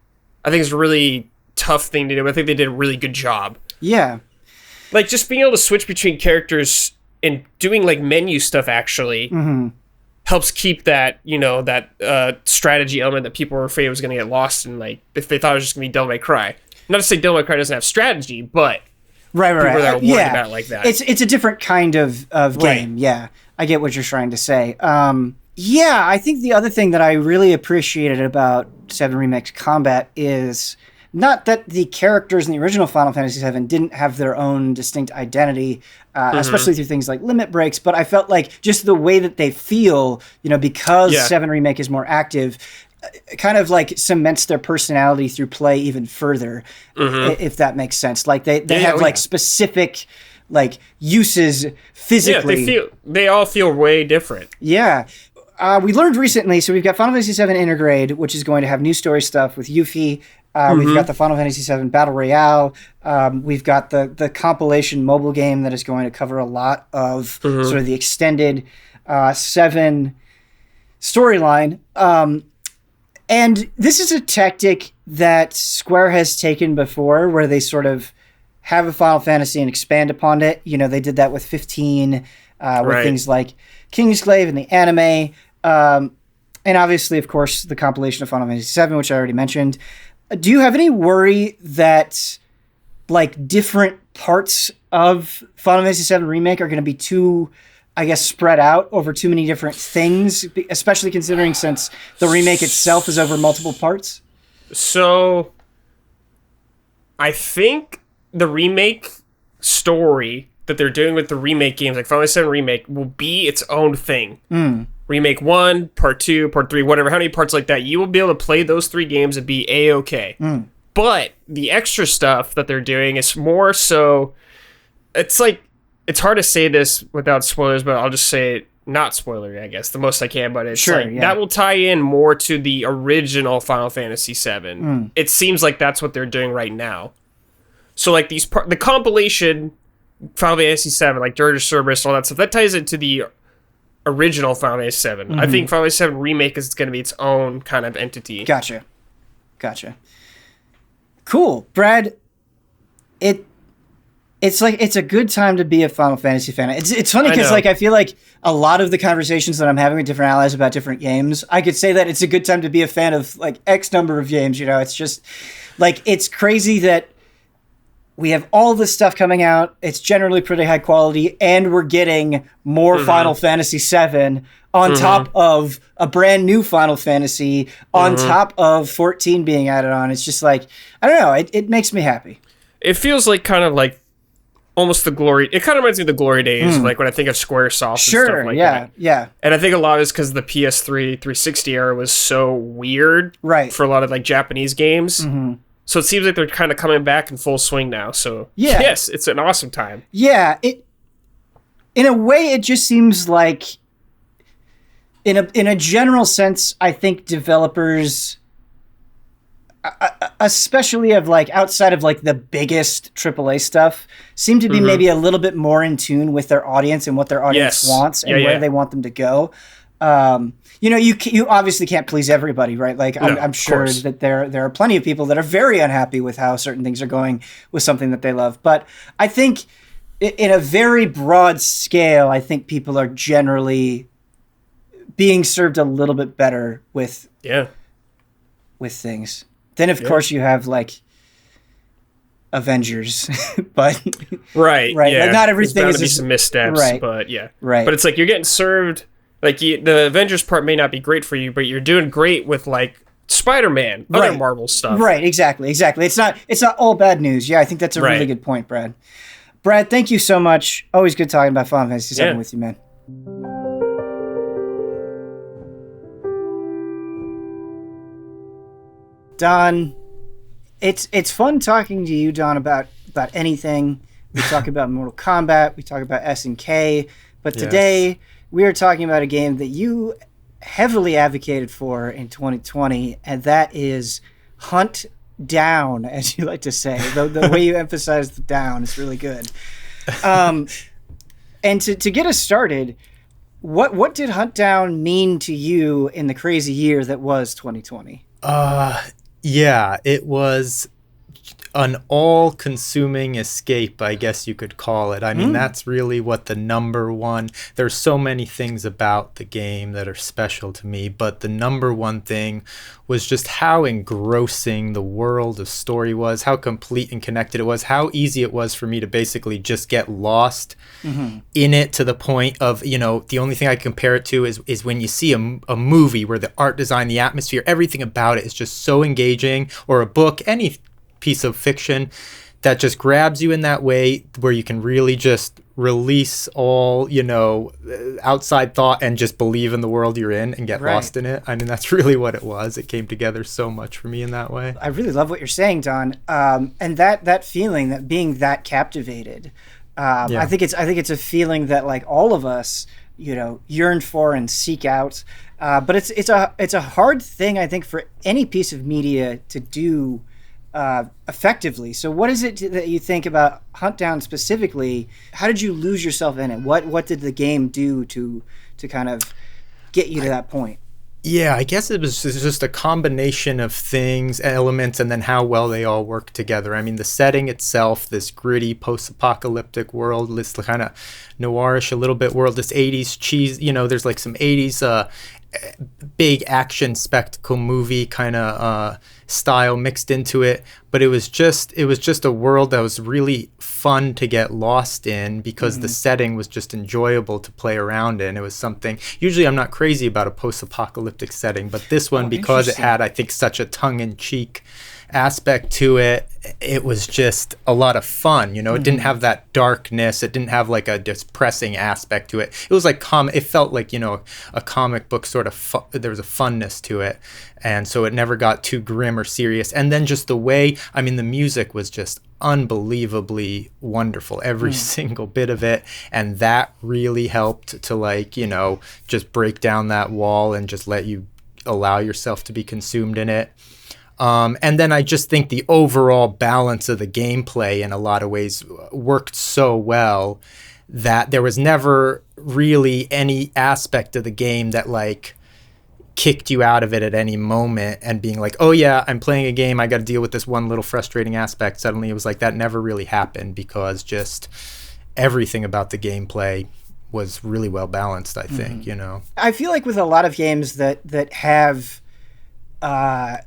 I think is a really tough thing to do. I think they did a really good job. Yeah. Like, just being able to switch between characters and doing, like, menu stuff, actually, helps keep that, you know, that strategy element that people were afraid was going to get lost in, like, if they thought it was just going to be Devil May Cry. Not to say Devil May Cry doesn't have strategy, but... Right. People that are worried about it like that. It's a different kind of game. Yeah, I get what you're trying to say. I think the other thing that I really appreciated about 7 Remake's combat is not that the characters in the original Final Fantasy VII didn't have their own distinct identity, especially through things like limit breaks, but I felt like just the way that they feel, you know, because 7 Remake is more active, kind of like cements their personality through play even further, if that makes sense. Like they have like specific like uses physically. Yeah, they all feel way different. Yeah. We learned recently, so we've got Final Fantasy VII Intergrade, which is going to have new story stuff with Yuffie. We've got the Final Fantasy VII Battle Royale. We've got the compilation mobile game that is going to cover a lot of sort of the extended 7 storyline. And this is a tactic that Square has taken before, where they sort of have a Final Fantasy and expand upon it. You know, they did that with 15, with things like Kingsglaive and the anime. And obviously, of course, the compilation of Final Fantasy VII, which I already mentioned. Do you have any worry that, like, different parts of Final Fantasy VII Remake are going to be too, I guess, spread out over too many different things, especially considering since the remake itself is over multiple parts? So, I think the remake story that they're doing with the remake games, like Final Fantasy VII Remake, will be its own thing. Remake 1, Part 2, Part 3, whatever, how many parts like that, you will be able to play those 3 games and be A-okay. But the extra stuff that they're doing is more so... It's like... It's hard to say this without spoilers, but I'll just say it, not spoilery, I guess, the most I can, but it's that will tie in more to the original Final Fantasy VII. It seems like that's what they're doing right now. So, like, the compilation Final Fantasy VII, like Dirge of Cerberus, all that stuff, that ties into the original Final Fantasy VII. I think Final Fantasy VII Remake is going to be its own kind of entity. Gotcha. Cool. Brad, it's like it's a good time to be a Final Fantasy fan. It's funny because like I feel like a lot of the conversations that I'm having with different allies about different games, I could say that it's a good time to be a fan of like X number of games. You know, it's just like it's crazy that we have all this stuff coming out. It's generally pretty high quality, and we're getting more Final Fantasy VII on top of a brand new Final Fantasy, on top of 14 being added on. It's just like I don't know. It makes me happy. It feels like kind of like. Almost the glory. It kind of reminds me of the glory days, like when I think of SquareSoft and stuff like that. Yeah. And I think a lot is because the PS3 360 era was so weird, for a lot of like Japanese games. So it seems like they're kind of coming back in full swing now. So yes, it's an awesome time. Yeah, in a way, it just seems like, in a general sense, I think developers. Especially of like outside of like the biggest AAA stuff, seem to be maybe a little bit more in tune with their audience and what their audience wants and where they want them to go. You know, you obviously can't please everybody, right? Like I'm sure that there are plenty of people that are very unhappy with how certain things are going with something that they love. But I think in a very broad scale, I think people are generally being served a little bit better with things. Then, of course, you have, like, Avengers, but... Right. Like, not everything There's bound to be some missteps, but Right. But it's like you're getting served... Like, the Avengers part may not be great for you, but you're doing great with, like, Spider-Man, other Marvel stuff. Right, exactly. It's not all bad news. Yeah, I think that's a really good point, Brad. Brad, thank you so much. Always good talking about Final Fantasy VII with you, man. Don, it's fun talking to you, Don, about anything. We talk about Mortal Kombat, we talk about SNK, but today we are talking about a game that you heavily advocated for in 2020, and that is Hunt Down, as you like to say. The way you emphasize the down is really good. And to get us started, what did Hunt Down mean to you in the crazy year that was 2020? Yeah, it was an all-consuming escape, I guess you could call it. I mean, that's really what the number one... There's so many things about the game that are special to me, but the number one thing was just how engrossing the world of story was, how complete and connected it was, how easy it was for me to basically just get lost in it, to the point of, you know, the only thing I compare it to is when you see a movie where the art design, the atmosphere, everything about it is just so engaging, or a book, any piece of fiction that just grabs you in that way, where you can really just release all, you know, outside thought and just believe in the world you're in and get lost in it. I mean, that's really what it was. It came together so much for me in that way. I really love what you're saying, Don. And that feeling, that being that captivated, I think it's a feeling that, like, all of us, you know, yearn for and seek out. But it's a hard thing, I think, for any piece of media to do effectively. So what is it that you think about Hunt Down specifically? How did you lose yourself in it? What did the game do to kind of get you to that point? Yeah, I guess it was just a combination of things, elements, and then how well they all work together. I mean, the setting itself, this gritty post-apocalyptic world, this kind of noirish a little bit world, this 80s cheese, you know, there's like some 80s big action spectacle movie kind of style mixed into it, but it was just a world that was really fun to get lost in, because the setting was just enjoyable to play around in. It was something, usually I'm not crazy about a post-apocalyptic setting, but this one, because it had, I think, such a tongue-in-cheek aspect to it, it was just a lot of fun. You know, it didn't have that darkness, it didn't have like a depressing aspect to it. It was like it felt like, you know, a comic book sort of there was a funness to it, and so it never got too grim or serious. And then just the way, I mean, the music was just unbelievably wonderful, every single bit of it, and that really helped to, like, you know, just break down that wall and just let you allow yourself to be consumed in it. And then I just think the overall balance of the gameplay in a lot of ways worked so well that there was never really any aspect of the game that, like, kicked you out of it at any moment and being like, oh yeah, I'm playing a game, I got to deal with this one little frustrating aspect. Suddenly it was like, that never really happened, because just everything about the gameplay was really well balanced, I think, you know. I feel like with a lot of games that have a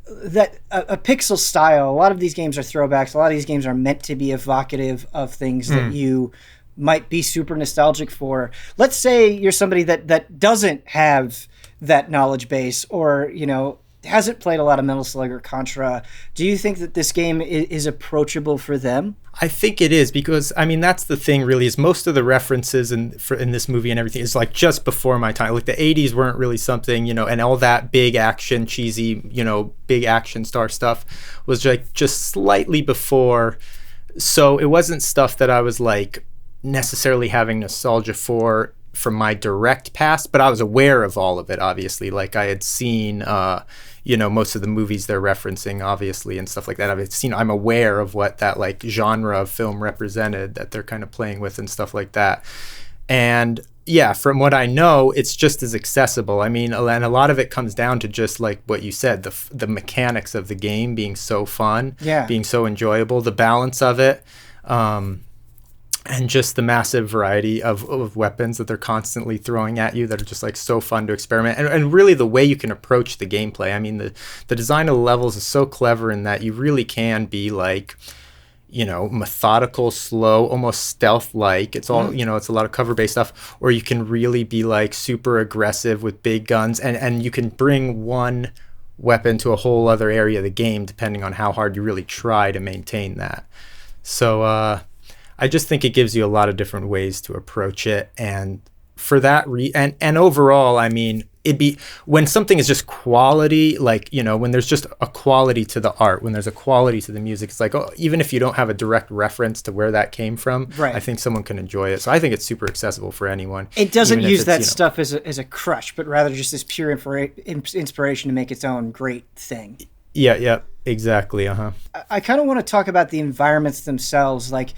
pixel style, a lot of these games are throwbacks, a lot of these games are meant to be evocative of things that you might be super nostalgic for. Let's say you're somebody that doesn't have that knowledge base, or, you know, hasn't played a lot of Metal Slug or Contra. Do you think that this game is approachable for them? I think it is, because, I mean, that's the thing really, is most of the references in this movie and everything is like just before my time. Like the 80s weren't really something, you know, and all that big action, cheesy, you know, big action star stuff was like just slightly before. So it wasn't stuff that I was like necessarily having nostalgia for from my direct past, but I was aware of all of it, obviously. Like I had seen, you know, most of the movies they're referencing, obviously, and stuff like that. I'm aware of what that like genre of film represented that they're kind of playing with and stuff like that. And yeah, from what I know, it's just as accessible. I mean, and a lot of it comes down to just like what you said, the mechanics of the game being so fun, being so enjoyable, the balance of it. And just the massive variety of weapons that they're constantly throwing at you that are just like so fun to experiment. And really the way you can approach the gameplay. I mean, the design of the levels is so clever in that you really can be like, you know, methodical, slow, almost stealth-like. It's all, you know, it's a lot of cover-based stuff. Or you can really be like super aggressive with big guns. And you can bring one weapon to a whole other area of the game, depending on how hard you really try to maintain that. So I just think it gives you a lot of different ways to approach it. And for that and overall, I mean, it'd be when something is just quality, like, you know, when there's just a quality to the art, when there's a quality to the music, it's like, oh, even if you don't have a direct reference to where that came from, right. I think someone can enjoy it. So I think it's super accessible for anyone. It doesn't use that stuff as a crutch, but rather just this pure inspiration to make its own great thing. Yeah, exactly. I kind of want to talk about the environments themselves, like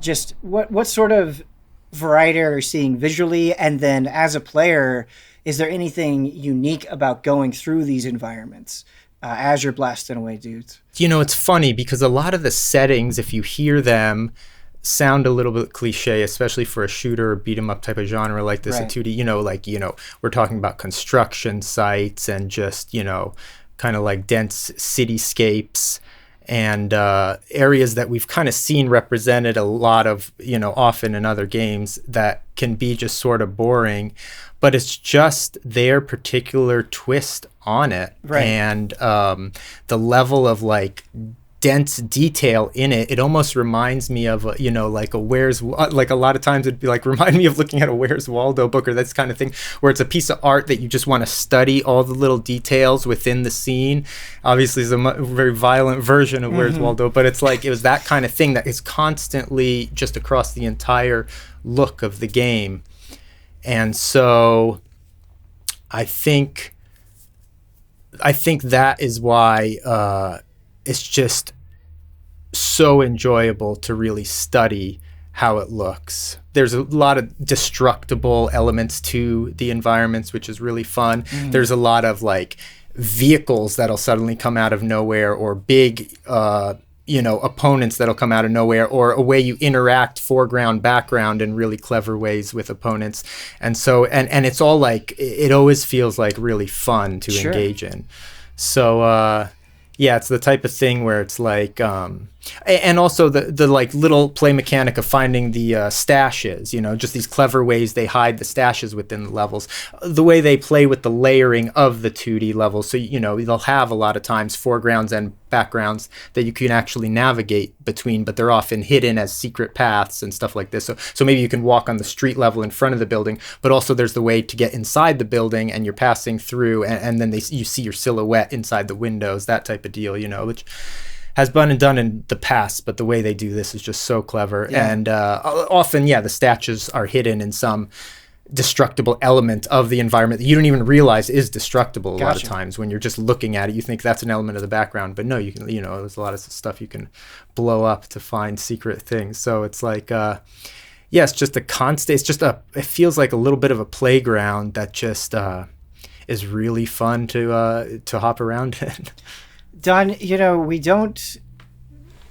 just what sort of variety are you seeing visually, and then as a player, is there anything unique about going through these environments as you're blasting away dudes? You know, it's funny because a lot of the settings, if you hear them, sound a little bit cliche, especially for a shooter or beat 'em up type of genre like this, right. in 2D. You know, like, you know, we're talking about construction sites and just, you know, kind of like dense cityscapes and areas that we've kind of seen represented a lot of, you know, often in other games that can be just sort of boring, but it's just their particular twist on it. Right. And the level of like dense detail in it, it almost reminds me of you know, like a like a lot of times it'd be like remind me of looking at a Where's Waldo book or this kind of thing, where it's a piece of art that you just want to study all the little details within the scene. Obviously it's a very violent version of Where's Waldo, but it's like it was that kind of thing that is constantly just across the entire look of the game. And so I think that is why it's just so enjoyable to really study how it looks. There's a lot of destructible elements to the environments, which is really fun. There's a lot of like vehicles that'll suddenly come out of nowhere, or big you know, opponents that'll come out of nowhere, or a way you interact foreground, background in really clever ways with opponents. And so, and it's all like, it always feels like really fun to engage in. So, yeah, it's the type of thing where it's like, and also the like little play mechanic of finding the stashes, you know, just these clever ways they hide the stashes within the levels, the way they play with the layering of the 2D levels. So, you know, they'll have a lot of times foregrounds and backgrounds that you can actually navigate between, but they're often hidden as secret paths and stuff like this. So maybe you can walk on the street level in front of the building, but also there's the way to get inside the building and you're passing through, and then you see your silhouette inside the windows, that type of deal, you know, which has been done in the past, but the way they do this is just so clever. Yeah. And often, the statues are hidden in some destructible element of the environment that you don't even realize is destructible. A lot of times when you're just looking at it, you think that's an element of the background, but no, you can, you know, there's a lot of stuff you can blow up to find secret things. So it's like, it's just a constant, it feels like a little bit of a playground that just is really fun to hop around in. Don, you know,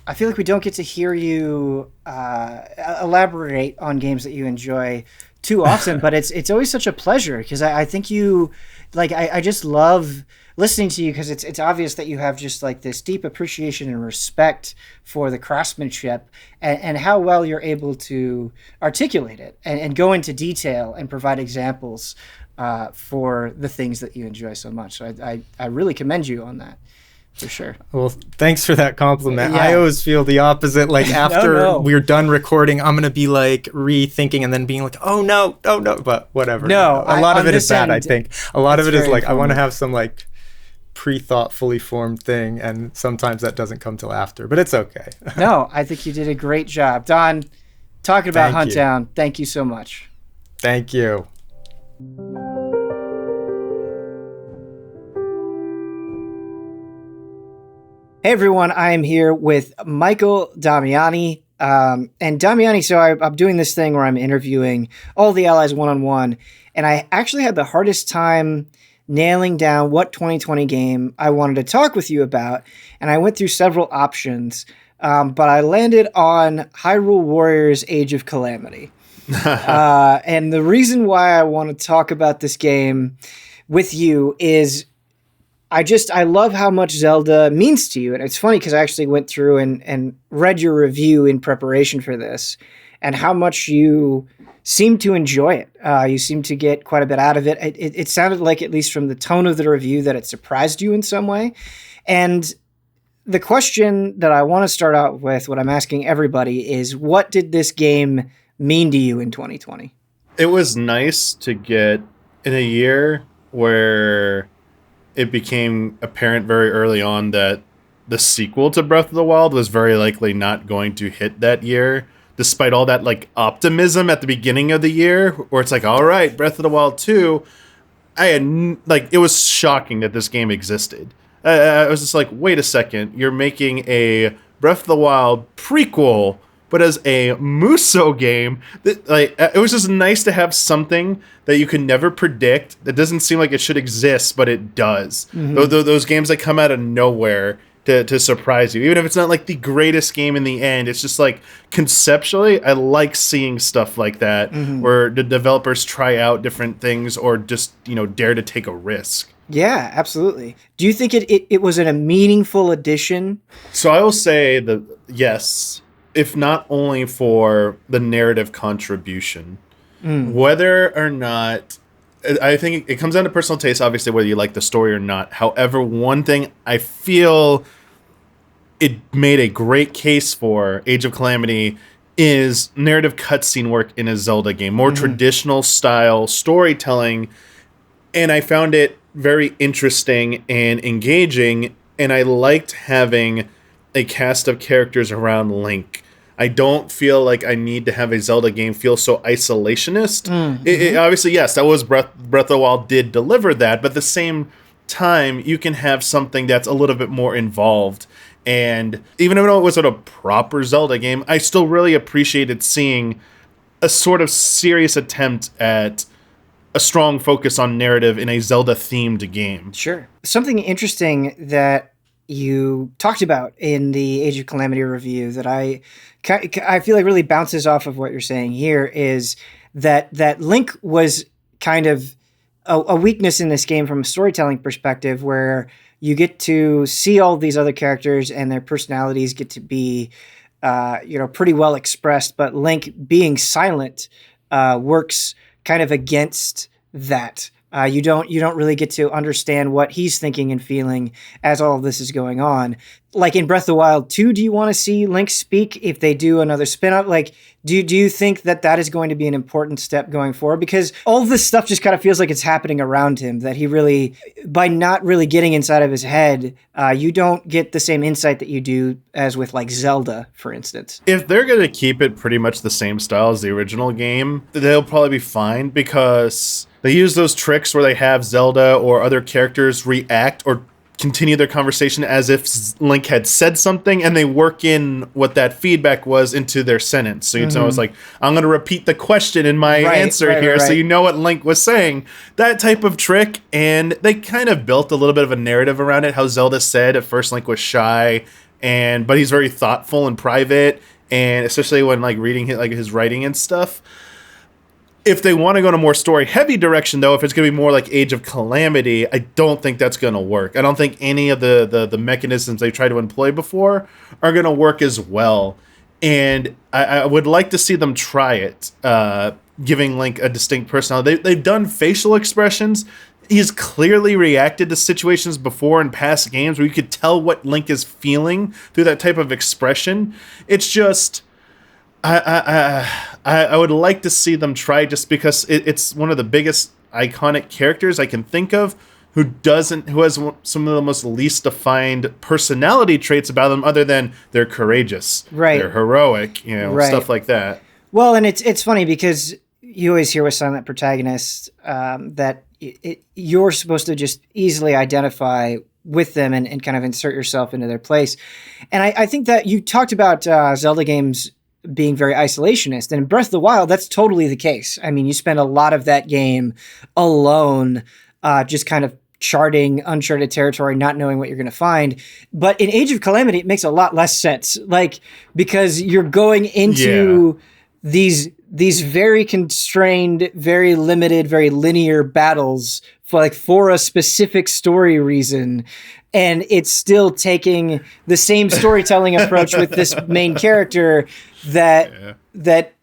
I feel like we don't get to hear you elaborate on games that you enjoy too often, but it's always such a pleasure, because I think you, like, I just love listening to you, because it's obvious that you have just like this deep appreciation and respect for the craftsmanship and how well you're able to articulate it and go into detail and provide examples for the things that you enjoy so much. So I really commend you on that. For sure. Well, thanks for that compliment. Yeah. I always feel the opposite. Like after we're done recording, I'm going to be like rethinking and then being like, oh no, but whatever. No, a lot of it is bad, I think. A lot of it is like, I want to have some like pre-thought, fully formed thing. And sometimes that doesn't come till after, but it's okay. No, I think you did a great job. Don, talking about Huntdown, thank you so much. Thank you. Hey everyone, I am here with Michael Damiani. And Damiani, so I'm doing this thing where I'm interviewing all the allies one-on-one, and I actually had the hardest time nailing down what 2020 game I wanted to talk with you about, and I went through several options, but I landed on Hyrule Warriors Age of Calamity. And the reason why I want to talk about this game with you is I love how much Zelda means to you. And it's funny because I actually went through and read your review in preparation for this, and how much you seem to enjoy it. You seem to get quite a bit out of it. It sounded like, at least from the tone of the review, that it surprised you in some way. And the question that I want to start out with, what I'm asking everybody, is what did this game mean to you in 2020? It was nice to get in a year where it became apparent very early on that the sequel to Breath of the Wild was very likely not going to hit that year, despite all that like optimism at the beginning of the year, where it's like, all right, Breath of the Wild 2. It was shocking that this game existed. I was just like, wait a second, you're making a Breath of the Wild prequel, but as a Musou game. It was just nice to have something that you can never predict, that doesn't seem like it should exist, but it does. Mm-hmm. Those games that come out of nowhere to surprise you, even if it's not like the greatest game in the end. It's just like, conceptually, I like seeing stuff like that, where the developers try out different things or just, dare to take a risk. Yeah, absolutely. Do you think it was a meaningful addition? So I will say that yes, if not only for the narrative contribution, whether or not, I think it comes down to personal taste, obviously, whether you like the story or not. However, one thing I feel it made a great case for Age of Calamity is narrative cutscene work in a Zelda game, more traditional style storytelling. And I found it very interesting and engaging, and I liked having a cast of characters around Link. I don't feel like I need to have a Zelda game feel so isolationist. It obviously, yes, that was Breath of the Wild did deliver that, but at the same time, you can have something that's a little bit more involved. And even though it wasn't a proper Zelda game, I still really appreciated seeing a sort of serious attempt at a strong focus on narrative in a Zelda-themed game. Sure. Something interesting that you talked about in the Age of Calamity review that I feel like really bounces off of what you're saying here is that Link was kind of a weakness in this game from a storytelling perspective, where you get to see all these other characters and their personalities get to be pretty well expressed, but Link being silent works kind of against that. You don't really get to understand what he's thinking and feeling as all of this is going on. Like in Breath of the Wild 2, do you want to see Link speak if they do another spin-off? Like, do you think that is going to be an important step going forward? Because all of this stuff just kind of feels like it's happening around him, that he really, by not really getting inside of his head, you don't get the same insight that you do as with like Zelda, for instance. If they're going to keep it pretty much the same style as the original game, they'll probably be fine, because they use those tricks where they have Zelda or other characters react or continue their conversation as if Link had said something, and they work in what that feedback was into their sentence. So it's almost like, I'm going to repeat the question in my answer here, so you know what Link was saying. That type of trick, and they kind of built a little bit of a narrative around it. How Zelda said at first Link was shy, but he's very thoughtful and private, and especially when like reading his writing and stuff. If they want to go in a more story-heavy direction, though, if it's going to be more like Age of Calamity, I don't think that's going to work. I don't think any of the mechanisms they tried to employ before are going to work as well. And I would like to see them try it, giving Link a distinct personality. They've done facial expressions. He's clearly reacted to situations before in past games where you could tell what Link is feeling through that type of expression. It's just, I would like to see them try, just because it's one of the biggest iconic characters I can think of who has some of the most least defined personality traits about them, other than they're courageous, they're heroic, stuff like that. Well, and it's funny because you always hear with silent protagonists that you're supposed to just easily identify with them and kind of insert yourself into their place. And I think that you talked about Zelda games being very isolationist. And in Breath of the Wild, that's totally the case. I mean, you spend a lot of that game alone, just kind of charting uncharted territory, not knowing what you're going to find. But in Age of Calamity, it makes a lot less sense, because you're going into these very constrained, very limited, very linear battles for a specific story reason. And it's still taking the same storytelling approach with this main character that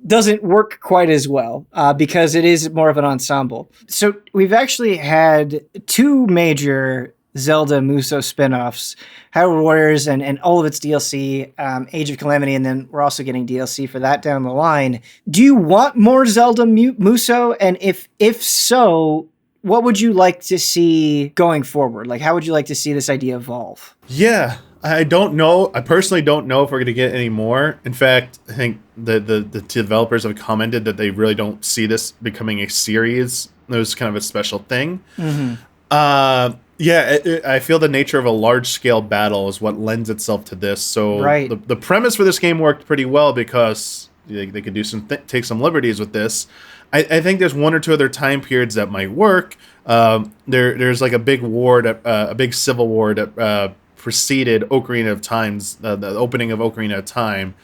doesn't work quite as well because it is more of an ensemble. So we've actually had 2 major Zelda Musou spin-offs, Hyrule Warriors and all of its DLC, Age of Calamity, and then we're also getting DLC for that down the line. Do you want more Zelda Musou? And if so, what would you like to see going forward? Like, how would you like to see this idea evolve? Yeah, I don't know. I personally don't know if we're going to get any more. In fact, I think the developers have commented that they really don't see this becoming a series. It was kind of a special thing. Mm-hmm. I feel the nature of a large-scale battle is what lends itself to this. So the premise for this game worked pretty well because they could do take some liberties with this. I think there's 1 or 2 other time periods that might work. There's like a big war, a big civil war that preceded Ocarina of Time's the opening of Ocarina of Time.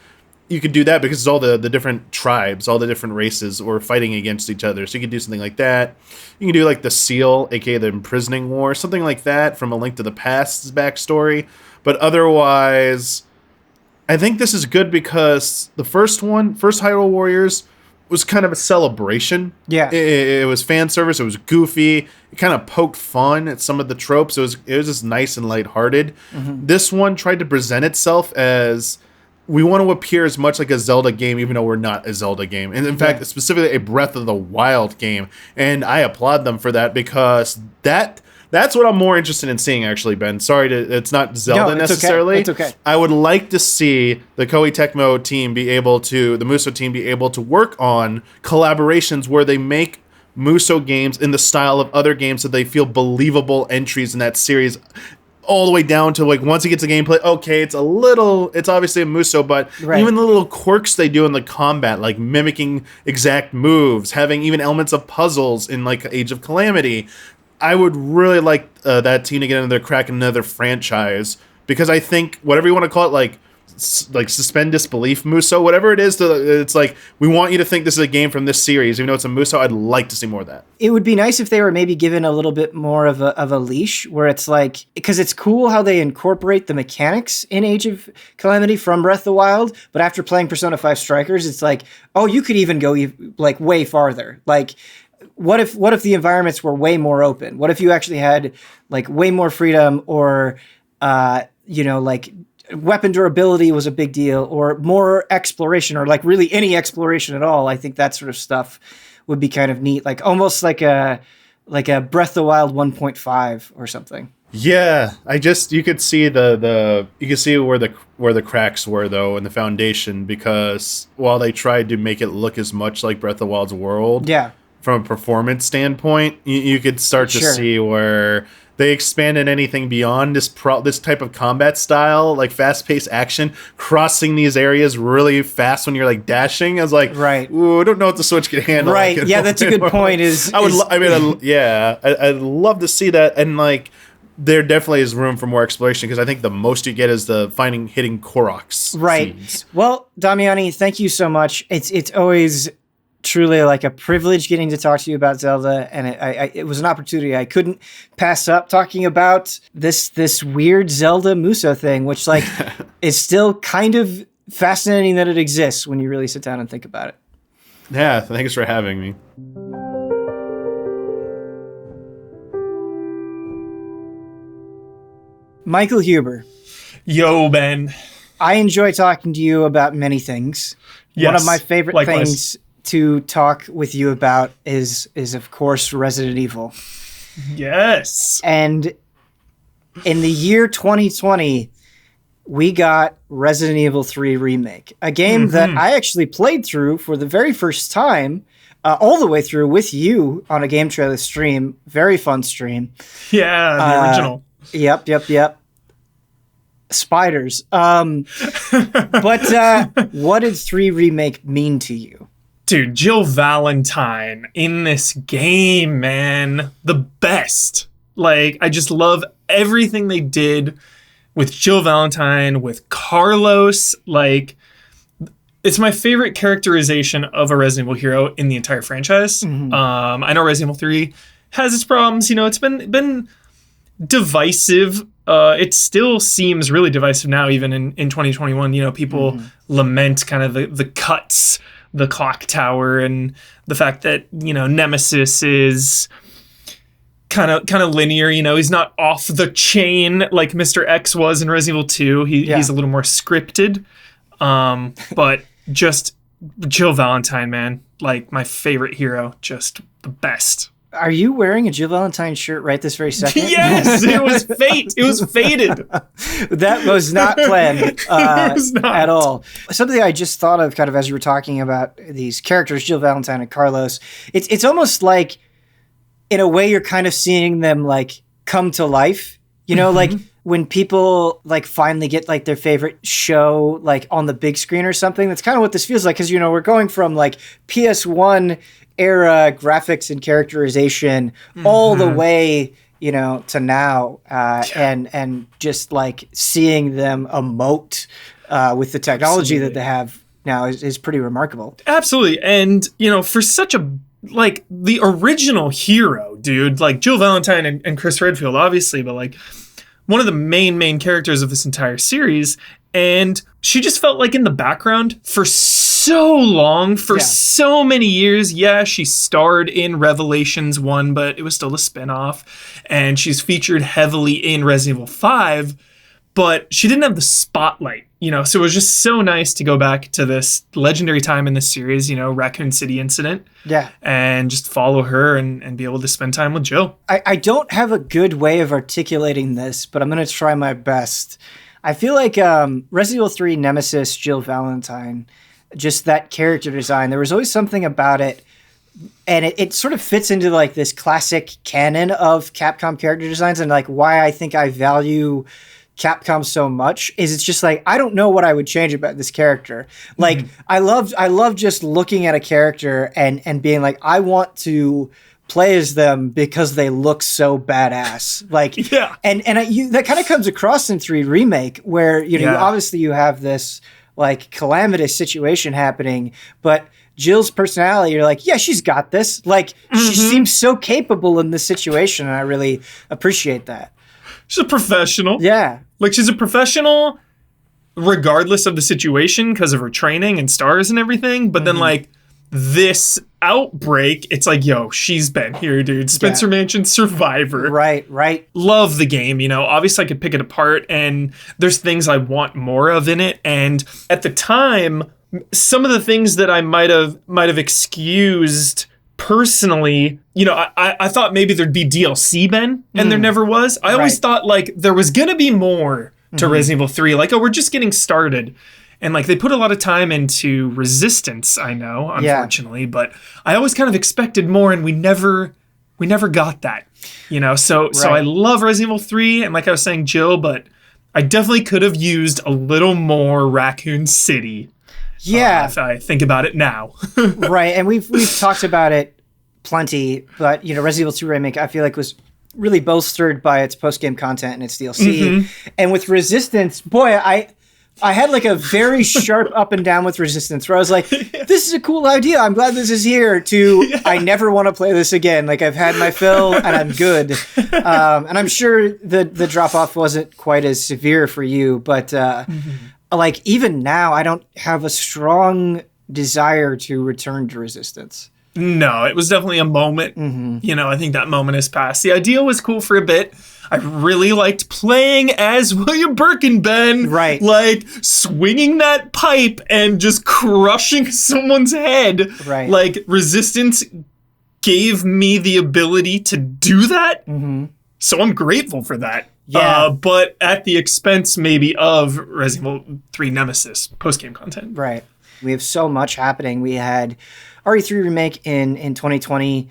You could do that because it's all the different tribes, all the different races were fighting against each other. So you could do something like that. You can do like the Seal, aka the Imprisoning War, something like that from A Link to the Past's backstory. But otherwise, I think this is good because the first Hyrule Warriors, was kind of a celebration. Yeah. It was fan service. It was goofy. It kind of poked fun at some of the tropes. It was just nice and lighthearted. Mm-hmm. This one tried to present itself as we want to appear as much like a Zelda game, even though we're not a Zelda game. And in fact, specifically a Breath of the Wild game. And I applaud them for that because that's what I'm more interested in seeing, actually, Ben. Sorry, it's not Zelda necessarily. Okay. It's okay. I would like to see the Koei Tecmo team the Musou team be able to work on collaborations where they make Musou games in the style of other games so they feel believable entries in that series. All the way down to like once it gets to gameplay, okay, it's obviously a Musou, but even the little quirks they do in the combat, like mimicking exact moves, having even elements of puzzles in like Age of Calamity. I would really like that team to get another crack in another franchise because I think whatever you want to call it, like suspend disbelief Musou, whatever it is, it's like we want you to think this is a game from this series, even though it's a Musou. I'd like to see more of that. It would be nice if they were maybe given a little bit more of a leash, where it's like, because it's cool how they incorporate the mechanics in Age of Calamity from Breath of the Wild, but after playing Persona 5 Strikers, it's like, oh, you could even go like way farther. Like, what if the environments were way more open? What if you actually had like way more freedom, or like weapon durability was a big deal, or more exploration, or like really any exploration at all? I think that sort of stuff would be kind of neat, like almost like a Breath of the Wild 1.5 or something. Yeah, you could see where the cracks were though in the foundation, because while they tried to make it look as much like Breath of the Wild's world, from a performance standpoint, you could start to see where they expanded anything beyond this type of combat style, like fast-paced action, crossing these areas really fast when you're like dashing. I was like, ooh, I don't know what the Switch can handle. Right, yeah, that's a good point. I'd love to see that, and like there definitely is room for more exploration because I think the most you get is the hitting Koroks. Right. Scenes. Well, Damiani, thank you so much. It's always truly like a privilege getting to talk to you about Zelda, and it was an opportunity I couldn't pass up, talking about this weird Zelda Musou thing, which like is still kind of fascinating that it exists when you really sit down and think about it. Yeah, thanks for having me. Michael Huber. Yo, Ben. I enjoy talking to you about many things. Yes, one of my favorite likewise. things to talk with you about is of course Resident Evil. Yes. And in the year 2020, we got Resident Evil 3 Remake, a game that I actually played through for the very first time, all the way through with you on a Game Trailer stream. Very fun stream. Yeah, the original. Yep. Spiders. But what did 3 Remake mean to you? Dude, Jill Valentine in this game, man. The best. Like, I just love everything they did with Jill Valentine, with Carlos. Like, it's my favorite characterization of a Resident Evil hero in the entire franchise. I know Resident Evil 3 has its problems. You know, it's been divisive. It still seems really divisive now, even in 2021. You know, people lament kind of the cuts the clock tower and the fact that, you know, Nemesis is kind of linear, you know, he's not off the chain like Mr. X was in Resident Evil 2. He's a little more scripted. But just Jill Valentine, man, like my favorite hero, just the best. Are you wearing a Jill Valentine shirt right this very second? Yes, it was fate. It was fated. That was not planned It was not. at all. Something I just thought of kind of as you were talking about these characters, Jill Valentine and Carlos, it's almost like, in a way, you're kind of seeing them like come to life, you know, like when people like finally get like their favorite show like on the big screen or something. That's kind of what this feels like, because, you know, we're going from like PS1 era graphics and characterization all the way, you know, to now, and just like seeing them emote with the technology that they have now is pretty remarkable. Absolutely. And, you know, for such a, like, the original hero, dude, like Jill Valentine and Chris Redfield, obviously, but like one of the main characters of this entire series. And she just felt like in the background for so long, for so many years. Yeah, she starred in Revelations 1, but it was still a spinoff. And she's featured heavily in Resident Evil 5, but she didn't have the spotlight, you know? So it was just so nice to go back to this legendary time in this series, you know, Raccoon City incident. Yeah. And just follow her and be able to spend time with Jill. I don't have a good way of articulating this, but I'm going to try my best. I feel like Resident Evil 3 Nemesis, Jill Valentine, just that character design, there was always something about it, and it sort of fits into like this classic canon of Capcom character designs, and like why I think I value Capcom so much is it's just like, I don't know what I would change about this character. Like I love just looking at a character and being like, I want to play as them because they look so badass. Like, and that kind of comes across in 3 Remake, where, you know, obviously you have this like calamitous situation happening, but Jill's personality, you're like, yeah, she's got this. Like, she seems so capable in this situation, and I really appreciate that. She's a professional. Yeah. Like, she's a professional regardless of the situation because of her training and stars and everything. But then, like, this outbreak, it's like, yo, she's been here, dude. Spencer Mansion survivor. Right. Love the game, you know. Obviously, I could pick it apart, and there's things I want more of in it. And at the time, some of the things that I might have excused personally, you know, I thought maybe there'd be DLC, Ben, and there never was. I always thought like there was gonna be more to Resident Evil 3. Like, oh, we're just getting started. And like they put a lot of time into Resistance, I know, unfortunately, but I always kind of expected more, and we never got that. You know, so I love Resident Evil 3, and like I was saying, Jill, but I definitely could have used a little more Raccoon City. Yeah. If I think about it now. Right. And we've talked about it plenty, but, you know, Resident Evil 2 Remake, I feel like was really bolstered by its post-game content and its DLC. And with Resistance, boy, I had like a very sharp up and down with Resistance, where I was like, this is a cool idea. I'm glad this is here, to I never want to play this again. Like, I've had my fill and I'm good. And I'm sure the drop off wasn't quite as severe for you, but like even now, I don't have a strong desire to return to Resistance. No, it was definitely a moment. You know, I think that moment has passed. The idea was cool for a bit. I really liked playing as William Birkin, Ben. Right. Like swinging that pipe and just crushing someone's head. Right. Like Resistance gave me the ability to do that. So I'm grateful for that. Yeah. But at the expense maybe of Resident Evil 3 Nemesis post-game content. Right. We have so much happening. We had RE3 Remake in 2020.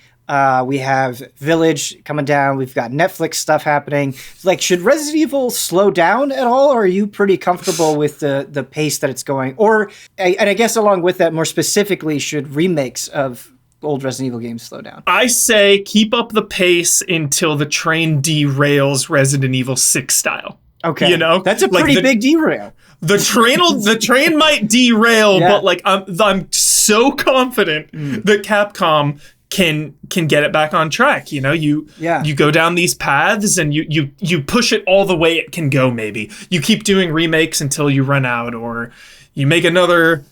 We have Village coming down. We've got Netflix stuff happening. Like, should Resident Evil slow down at all, or are you pretty comfortable with the pace that it's going? Or, and I guess along with that, more specifically, should remakes of old Resident Evil games slow down? I say keep up the pace until the train derails Resident Evil 6 style. Okay. You know? That's a pretty big derail. The train might derail, but like I'm so confident that Capcom can get it back on track. You know, you go down these paths and you push it all the way it can go. Maybe you keep doing remakes until you run out, or you make another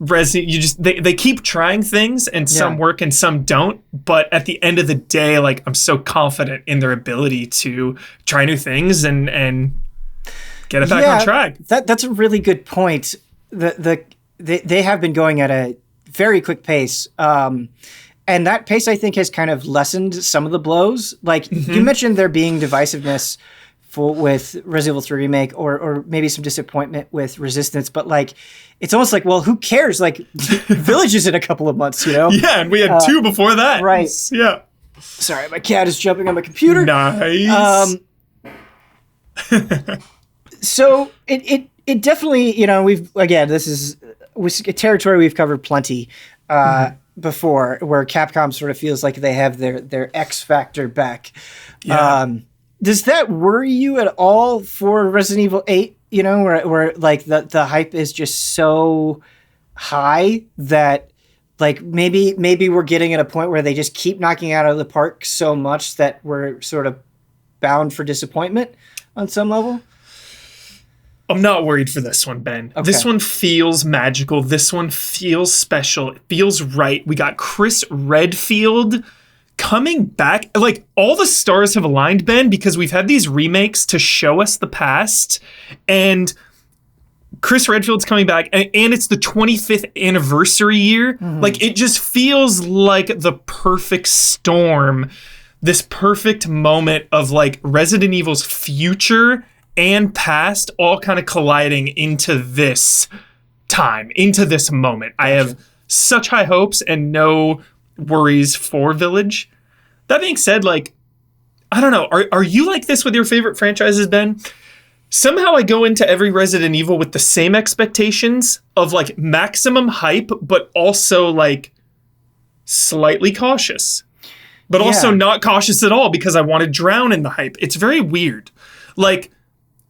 they keep trying things and some work and some don't, but at the end of the day, like, I'm so confident in their ability to try new things and get it back on track. That's a really good point. They have been going at a very quick pace. And that pace, I think, has kind of lessened some of the blows. Like, you mentioned there being divisiveness with Resident Evil 3 Remake or maybe some disappointment with Resistance, but like, it's almost like, well, who cares? Like, Village is in a couple of months, you know? Yeah, and we had 2 before that. Right. Yeah. Sorry, my cat is jumping on my computer. Nice. So it definitely, you know, this is a territory we've covered plenty before, where Capcom sort of feels like they have their X factor back. Yeah. Does that worry you at all for Resident Evil 8? You know, where like the hype is just so high that like maybe we're getting at a point where they just keep knocking out of the park so much that we're sort of bound for disappointment on some level? I'm not worried for this one, Ben. Okay. This one feels magical. This one feels special. It feels right. We got Chris Redfield coming back. Like, all the stars have aligned, Ben, because we've had these remakes to show us the past, and Chris Redfield's coming back, and it's the 25th anniversary year. Like, it just feels like the perfect storm, this perfect moment of like Resident Evil's future and past all kind of colliding into this time, into this moment. Gotcha. I have such high hopes and no worries for Village. That being said, like, I don't know, are you like this with your favorite franchises, Ben? Somehow I go into every Resident Evil with the same expectations of like maximum hype, but also like slightly cautious, but also not cautious at all because I want to drown in the hype. It's very weird. Like,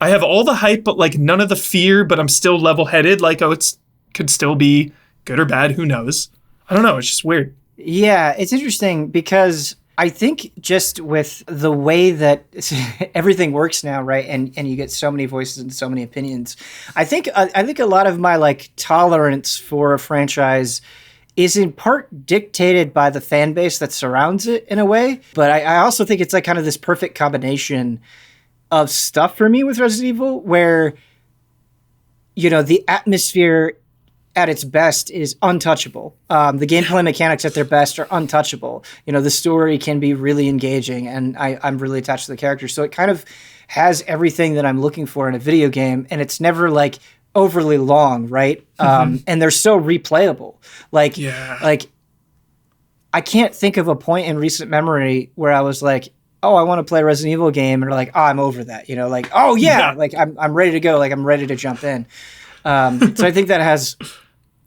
I have all the hype, but like none of the fear, but I'm still level-headed. Like, oh, it could still be good or bad. Who knows? I don't know. It's just weird. Yeah, it's interesting because I think just with the way that everything works now, right, and you get so many voices and so many opinions, I think a lot of my like tolerance for a franchise is in part dictated by the fan base that surrounds it in a way. But I also think it's like kind of this perfect combination of stuff for me with Resident Evil where, you know, the atmosphere at its best is untouchable. The gameplay mechanics at their best are untouchable. You know, the story can be really engaging, and I'm really attached to the characters. So it kind of has everything that I'm looking for in a video game, and it's never like overly long, right? And they're so replayable. Like I can't think of a point in recent memory where I was like, oh, I want to play a Resident Evil game, and like, oh, I'm over that. You know, like, oh yeah, like I'm ready to go. Like, I'm ready to jump in. So I think that has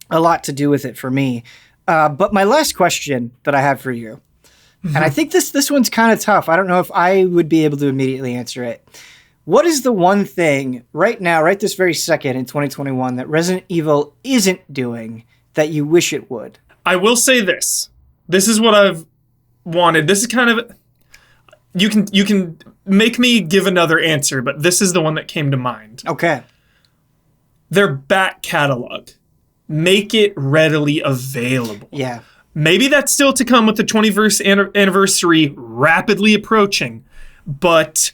a lot to do with it for me. But my last question that I have for you, and I think this one's kind of tough. I don't know if I would be able to immediately answer it. What is the one thing right now, right this very second in 2021, that Resident Evil isn't doing that you wish it would? I will say this. This is what I've wanted. This is kind of... You can make me give another answer, but this is the one that came to mind. Okay. Their back catalog. Make it readily available. Yeah. Maybe that's still to come with the 21st anniversary rapidly approaching, but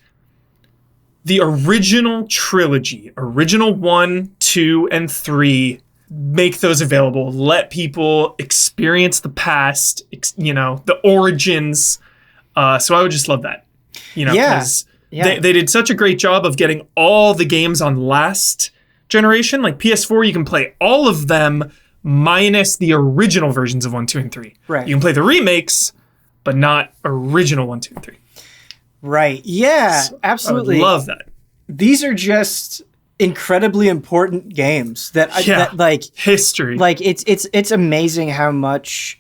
the original trilogy, original 1, 2, and 3, make those available. Let people experience the past, you know, the origins. So I would just love that, you know, because they did such a great job of getting all the games on last generation. Like PS4, you can play all of them minus the original versions of 1, 2, and 3. Right. You can play the remakes, but not original 1, 2, and 3. Right. Yeah, so absolutely. I would love that. These are just incredibly important games that like history. Like it's amazing how much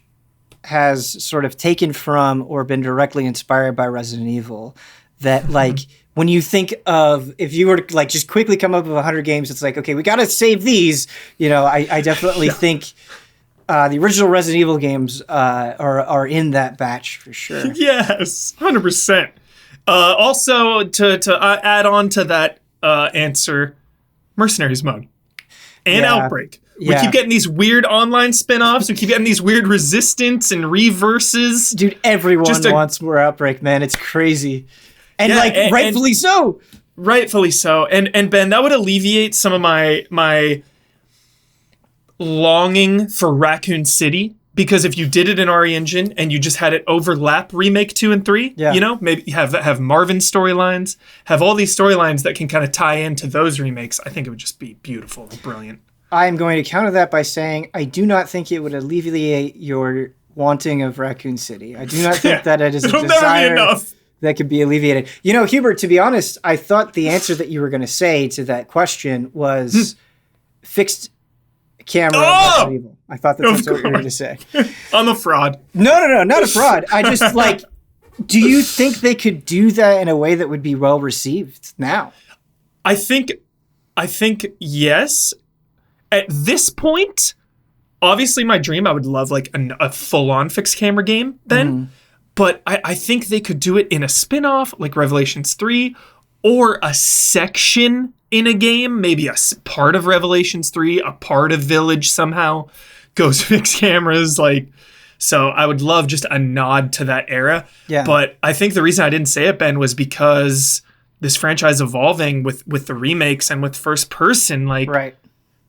has sort of taken from or been directly inspired by Resident Evil. That like when you think of, if you were to like just quickly come up with 100 games, it's like, okay, we got to save these. You know, I definitely think the original Resident Evil games are in that batch for sure. Yes, 100%. Also, to add on to that answer, Mercenaries mode and Outbreak. We Yeah. keep getting these weird online spin-offs. We keep getting these weird resistance and reverses. Dude, everyone Just a- wants more Outbreak, man. It's crazy. And Yeah, like, rightfully so. Rightfully so. And Ben, that would alleviate some of my longing for Raccoon City, because if you did it in RE Engine and you just had it overlap remake 2 and 3, Yeah. you know, maybe have Marvin's storylines, have all these storylines that can kind of tie into those remakes, I think it would just be beautiful and brilliant. I am going to counter that by saying I do not think it would alleviate your wanting of Raccoon City. I do not think that it is a It'll never be desire enough. that could be alleviated. You know, Hubert, to be honest, I thought the answer that you were going to say to that question was fixed camera. Oh! Resident Evil. I thought that's what you were going to say. I'm a fraud. No, not a fraud. I just like, do you think they could do that in a way that would be well received now? I think yes. At this point, obviously my dream, I would love like a full-on fixed camera game then. But I think they could do it in a spin-off like Revelations 3, or a section in a game, maybe a part of Revelations 3, a part of Village somehow goes fixed cameras. Like, so I would love just a nod to that era. Yeah. But I think the reason I didn't say it, Ben, was because this franchise evolving with the remakes and with first person, like, Right.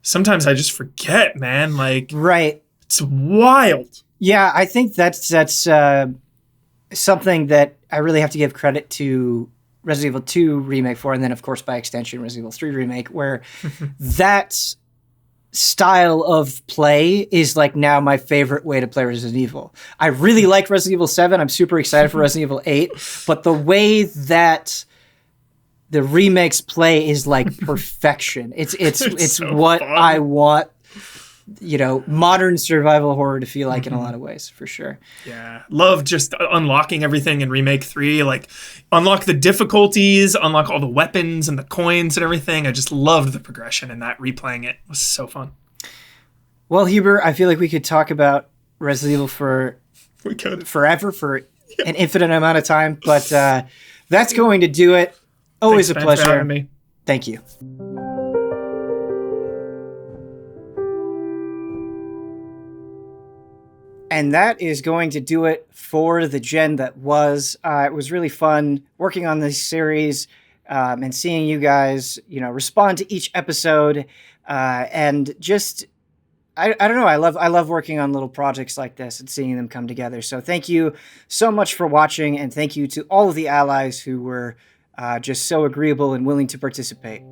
sometimes I just forget, man. Like, Right. it's wild. Yeah, I think that's something that I really have to give credit to Resident Evil 2 remake for, and then of course by extension Resident Evil 3 remake, where that style of play is like now my favorite way to play Resident Evil. I really like Resident Evil 7. I'm super excited for Resident Evil 8, but the way that the remakes play is like perfection. It's so what fun. I want, you know, modern survival horror to feel like in a lot of ways, for sure. Yeah. Love just unlocking everything in Remake 3. Like, unlock the difficulties, unlock all the weapons and the coins and everything. I just loved the progression, and that replaying it was so fun. Well, Hubert, I feel like we could talk about Resident Evil for We could. forever, for an infinite amount of time, but that's going to do it. Always Thanks, a Ben, for pleasure. having me. Thank you. And that is going to do it for the gen that was. It was really fun working on this series and seeing you guys, you know, respond to each episode and just. I don't know. I love working on little projects like this and seeing them come together. So thank you so much for watching, and thank you to all of the allies who were just so agreeable and willing to participate.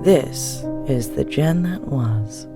This is the gen that was.